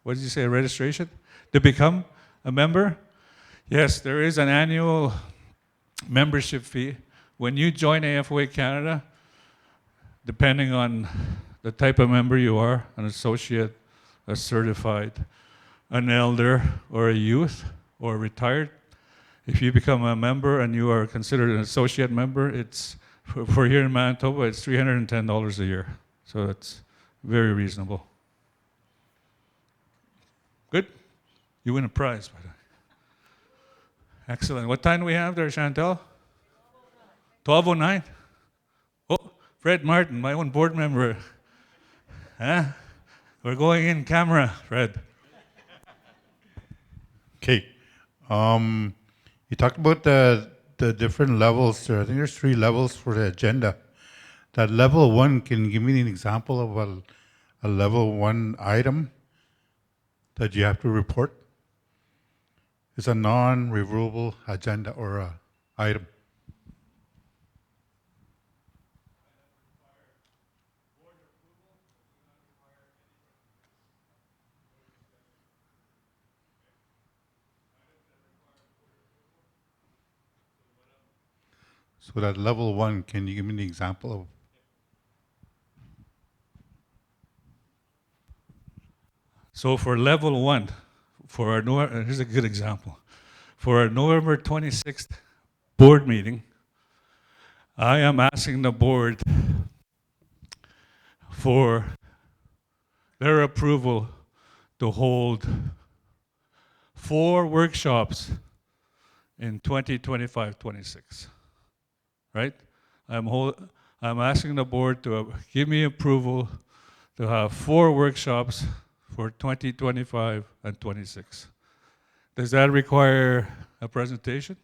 what did you say, registration to become a member? Yes, there is an annual membership fee. When you join AFOA Canada, depending on the type of member you are, an associate, a certified, an elder, or a youth, or retired, If you become a member and you are considered an associate member, it's for here in Manitoba, it's $310 a year. So that's very reasonable. Good. You win a prize, by the way. Excellent. What time do we have there, Chantel? 12:09. Oh, Fred Martin, my own board member. Huh? We're going in camera, Fred. Okay. You talked about the different levels there. I think there's 3 levels for the agenda. That level 1, can you give me an example of a level 1 item that you have to report? It's a non-reviewable agenda or a item. So that level 1, can you give me an example of? So for level 1, for our here's a good example. For our November 26th board meeting, I am asking the board for their approval to hold 4 workshops in 2025-26. Right? I'm asking the board to give me approval to have 4 workshops for 2025 and 26. Does that require a presentation?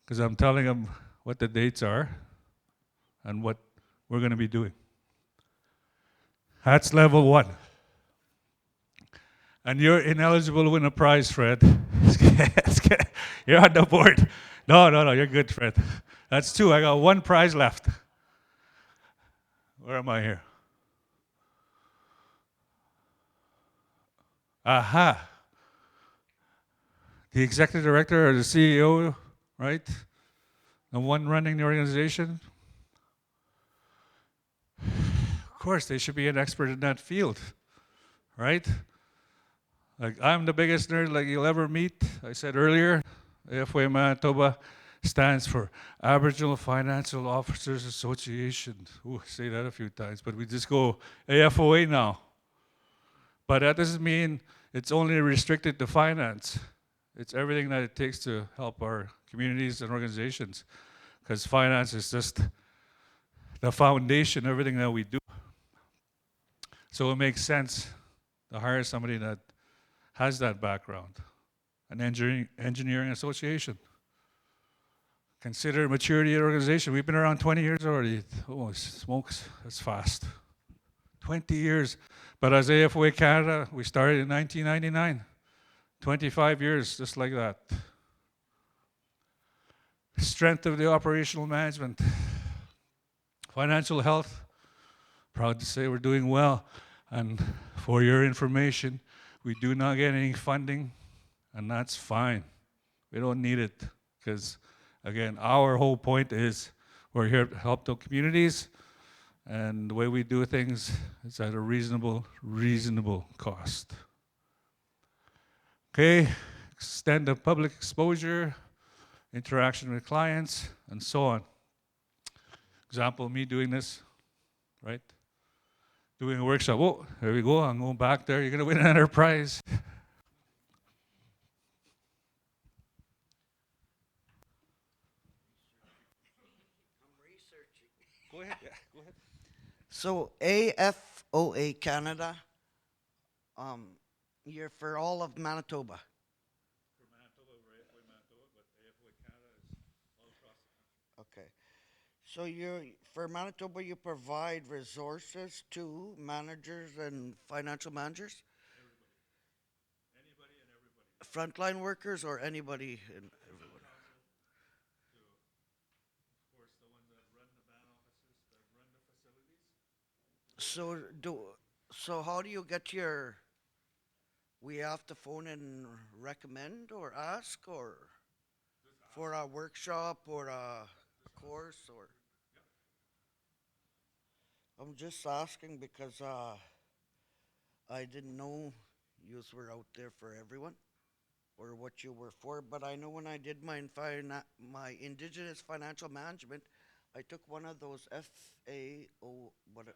Because I'm telling them what the dates are and what we're going to be doing. That's level 1. And you're ineligible to win a prize, Fred. You're on the board. No, you're good, Fred. That's 2. I got 1 prize left. Where am I here? Aha. The executive director or the CEO, right? The one running the organization. Of course, they should be an expert in that field, right? Like, I'm the biggest nerd like you'll ever meet. I said earlier, AFOA Manitoba stands for Aboriginal Financial Officers Association. Ooh, I say that a few times, but we just go AFOA now. But that doesn't mean it's only restricted to finance. It's everything that it takes to help our communities and organizations, because finance is just the foundation of everything that we do. So it makes sense to hire somebody that has that background, an engineering association. Consider maturity of organization. We've been around 20 years already. Oh, smokes, that's fast. 20 years. But as AFOA Canada, we started in 1999. 25 years, just like that. Strength of the operational management. Financial health, proud to say we're doing well. And for your information, we do not get any funding, and that's fine. We don't need it, because again, our whole point is we're here to help the communities, and the way we do things is at a reasonable cost. Okay, extend the public exposure, interaction with clients, and so on. Example, me doing this, right? Doing a workshop. Oh, there we go. I'm going back there. You're going to win another prize. I'm researching. Go ahead. Yeah, go ahead. So AFOA Canada, you're for all of Manitoba. For Manitoba, we're AFOA Manitoba, but AFOA Canada is all across the country. Okay. So for Manitoba, you provide resources to managers and financial managers? Anybody and everybody. Frontline workers or anybody and everyone? Of course, the ones that run the van offices, that run the facilities. So how do you get your, we have to phone and recommend or ask or for a workshop or a course or? I'm just asking because I didn't know yous were out there for everyone. or what you were for, but I know when I did my Indigenous Financial Management, I took one of those FAO, what?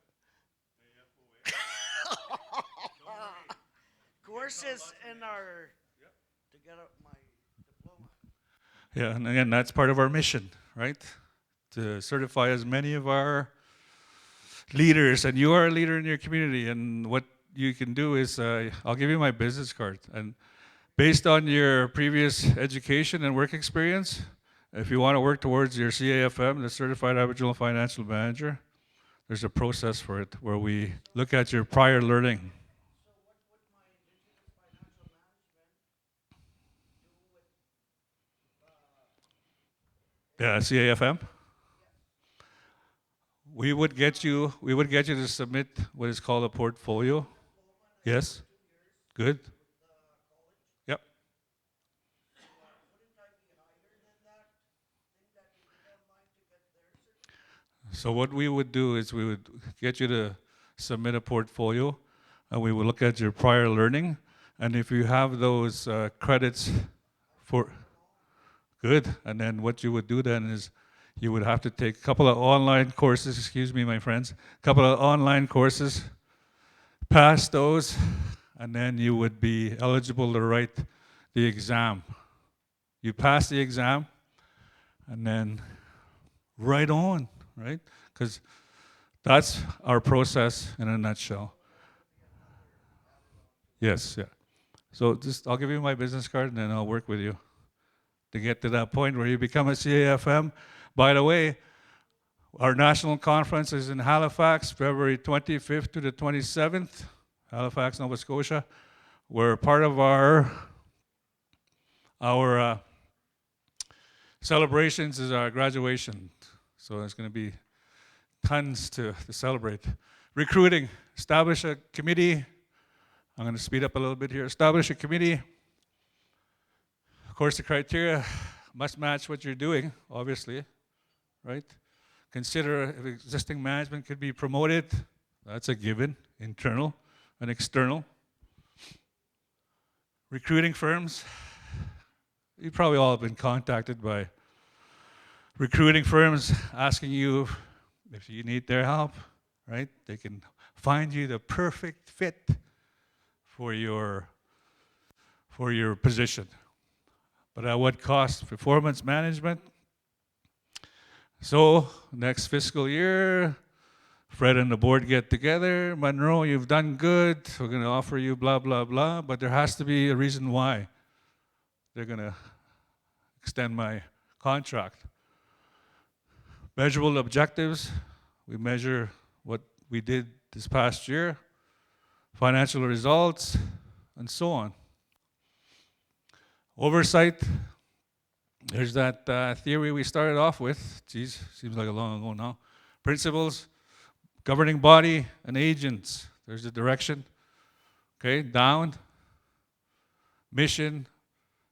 Courses in our, to get my diploma. Yeah, and again, that's part of our mission, right? To certify as many of our leaders, and you are a leader in your community. And what you can do is, I'll give you my business card, and based on your previous education and work experience, if you want to work towards your CAFM, the Certified Aboriginal Financial Manager, there's a process for it where we look at your prior learning. So what would my Indigenous Financial Management do with, Yeah, CAFM. yes, We would get you to submit what is called a portfolio. Yes. Good. Yep. wouldn't I be higher than that thing that we did online to get their certificate? So what we would do is we would get you to submit a portfolio, and we would look at your prior learning, and if you have those credits for good, and then what you would do then is you would have to take a couple of online courses, excuse me, my friends, a couple of online courses, pass those, and then you would be eligible to write the exam. You pass the exam, and then right on, right? Because that's our process in a nutshell. Yes, yeah. So just I'll give you my business card, and then I'll work with you to get to that point where you become a CAFM. By the way, our national conference is in Halifax, February 25th to the 27th, Halifax, Nova Scotia, where part of our celebrations is our graduation. So there's going to be tons to celebrate. Recruiting, establish a committee. I'm going to speed up a little bit here. Establish a committee. Of course, the criteria must match what you're doing, obviously, right? Consider if existing management could be promoted. That's a given, internal and external. Recruiting firms. You probably all have been contacted by recruiting firms asking you if you need their help, right? They can find you the perfect fit for your position. But at what cost? Performance management. So next fiscal year, Fred and the board get together. Monroe, you've done good. We're going to offer you blah, blah, blah. But there has to be a reason why they're going to extend my contract. Measurable objectives. We measure what we did this past year, financial results, and so on. Oversight. There's that theory we started off with. Geez, seems like a long ago now. Principles, governing body, and agents. There's the direction. Okay, down. Mission,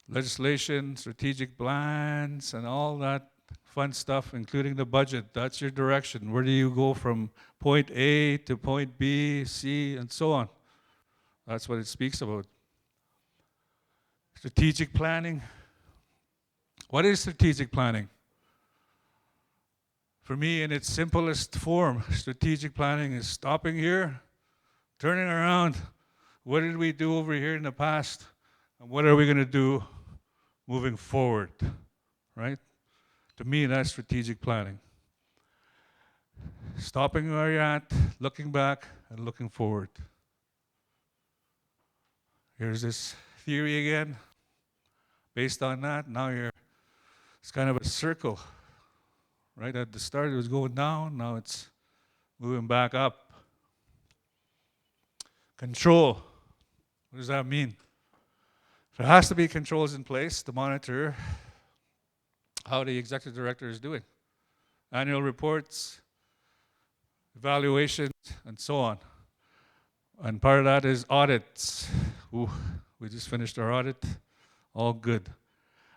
legislation, strategic plans, and all that fun stuff, including the budget. That's your direction. Where do you go from point A to point B, C, and so on? That's what it speaks about. Strategic planning. What is strategic planning? For me, in its simplest form, strategic planning is stopping here, turning around. What did we do over here in the past? And what are we going to do moving forward? Right? To me, that's strategic planning. Stopping where you're at, looking back, and looking forward. Here's this theory again. Based on that, now it's kind of a circle. Right at the start, it was going down. Now it's moving back up. Control. What does that mean? There has to be controls in place to monitor how the executive director is doing. Annual reports, evaluations, and so on. And part of that is audits. Ooh, we just finished our audit. All good.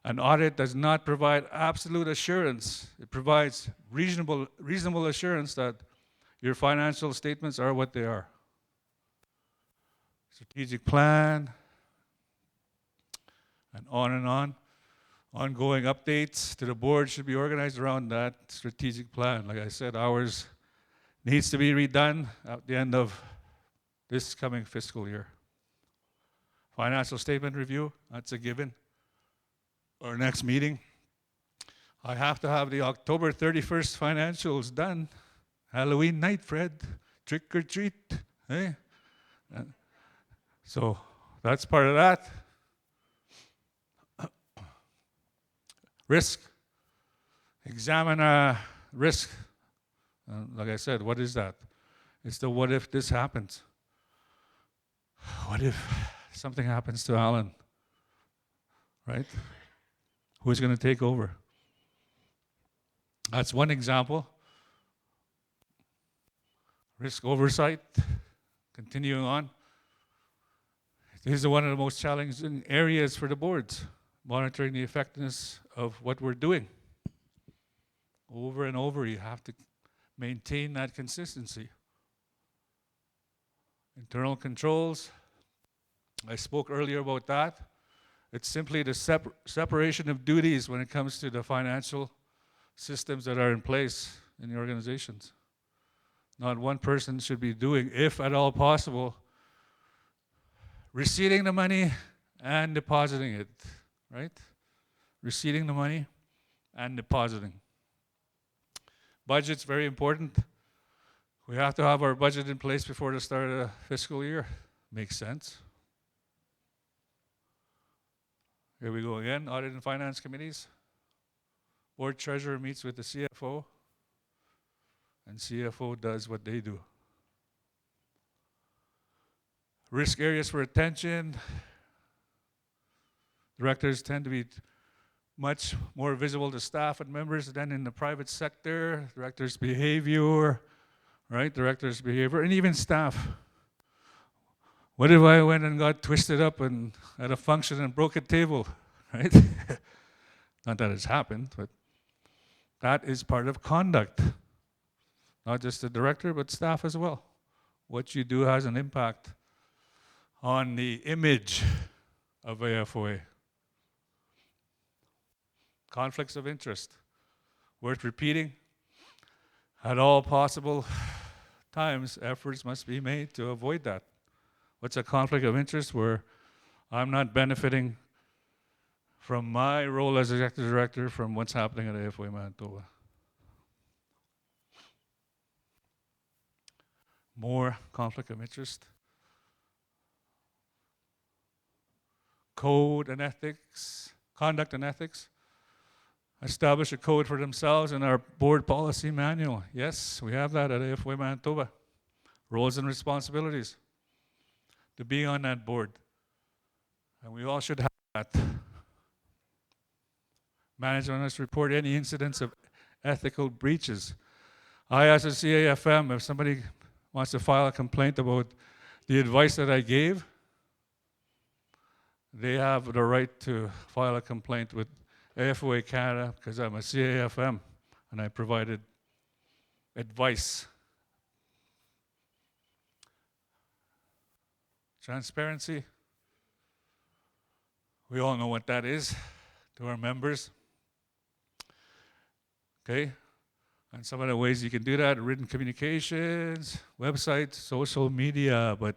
An audit does not provide absolute assurance. It provides reasonable assurance that your financial statements are what they are. Strategic plan. and on and on. Ongoing updates to the board should be organized around that strategic plan. Like I said, ours needs to be redone at the end of this coming fiscal year. Financial statement review, that's a given. Our next meeting, I have to have the October 31st financials done. Halloween night, Fred. Trick or treat. Eh? So that's part of that. Risk. Examine risk. Like I said, what is that? It's the what if this happens. What if something happens to Alan? Right? Who's going to take over? That's one example. Risk oversight. Continuing on. This is one of the most challenging areas for the boards, monitoring the effectiveness of what we're doing. Over and over, you have to maintain that consistency. Internal controls, I spoke earlier about that. It's simply the separation of duties when it comes to the financial systems that are in place in the organizations. Not one person should be doing, if at all possible, receiving the money and depositing it, right? Receiving the money and depositing. Budget's very important. We have to have our budget in place before the start of the fiscal year. Makes sense. Here we go again, audit and finance committees. Board treasurer meets with the CFO, and CFO does what they do. Risk areas for attention. Directors tend to be much more visible to staff and members than in the private sector. Directors' behavior, right? Directors' behavior, and even staff. What if I went and got twisted up and at a function and broke a table, right? Not that it's happened, but that is part of conduct. Not just the director, but staff as well. What you do has an impact on the image of AFOA. Conflicts of interest. Worth repeating. At all possible times, efforts must be made to avoid that. What's a conflict of interest? Where I'm not benefiting from my role as executive director from what's happening at AFOA Manitoba. More conflict of interest. Code and ethics, conduct and ethics. Establish a code for themselves in our board policy manual. Yes, we have that at AFOA Manitoba. Roles and responsibilities to be on that board. And we all should have that. Management must report any incidents of ethical breaches. I, as a CAFM, if somebody wants to file a complaint about the advice that I gave, they have the right to file a complaint with AFOA Canada because I'm a CAFM and I provided advice. Transparency. We all know what that is to our members. Okay? And some of the ways you can do that, written communications, websites, social media, but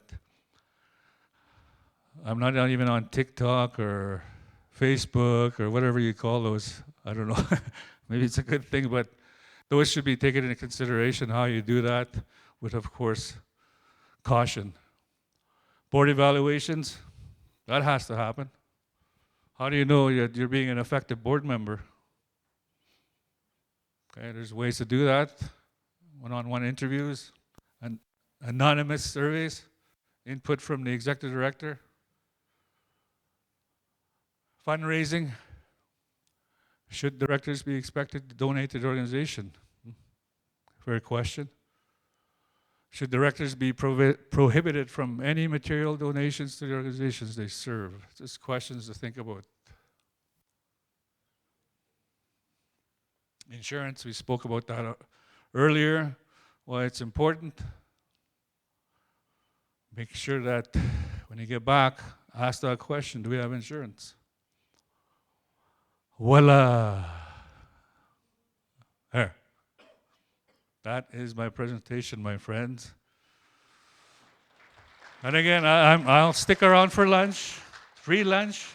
I'm not even on TikTok or Facebook or whatever you call those. I don't know. Maybe it's a good thing, but those should be taken into consideration how you do that with, of course, caution. Board evaluations, that has to happen. How do you know you're being an effective board member? Okay, there's ways to do that. One-on-one interviews, and anonymous surveys, input from the executive director. Fundraising. Should directors be expected to donate to the organization? Fair question. Should directors be prohibited from any material donations to the organizations they serve? Just questions to think about. Insurance, we spoke about that earlier, why it's important. Make sure that when you get back, ask that question, do we have insurance? Voila. There. That is my presentation, my friends. And again, I'll stick around for lunch, free lunch.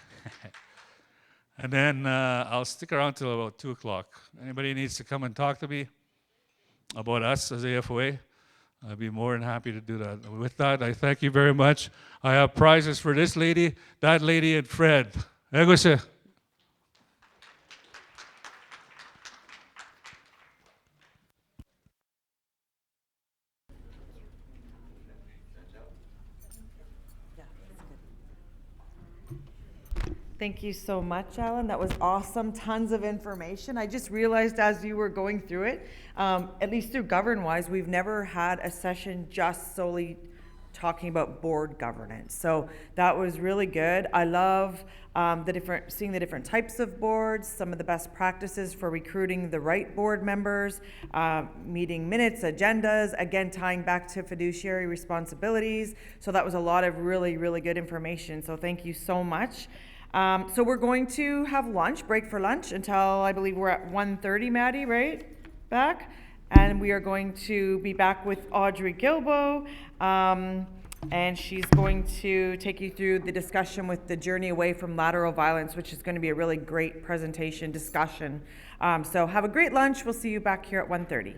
And then I'll stick around till about 2 o'clock. Anybody needs to come and talk to me about us as AFOA, I'd be more than happy to do that. With that, I thank you very much. I have prizes for this lady, that lady, and Fred. Egose. Thank you so much, Alan. That was awesome. Tons of information. I just realized as you were going through it, at least through GovernWise, we've never had a session just solely talking about board governance. So that was really good. I love seeing the different types of boards, some of the best practices for recruiting the right board members, meeting minutes, agendas, again, tying back to fiduciary responsibilities. So that was a lot of really, really good information. So thank you so much. So we're going to have lunch, break for lunch until I believe we're at 1:30, Maddie, right? Back. And we are going to be back with Audrey Gilbo. And she's going to take you through the discussion with the journey away from lateral violence, which is going to be a really great presentation discussion. So have a great lunch. We'll see you back here at 1:30.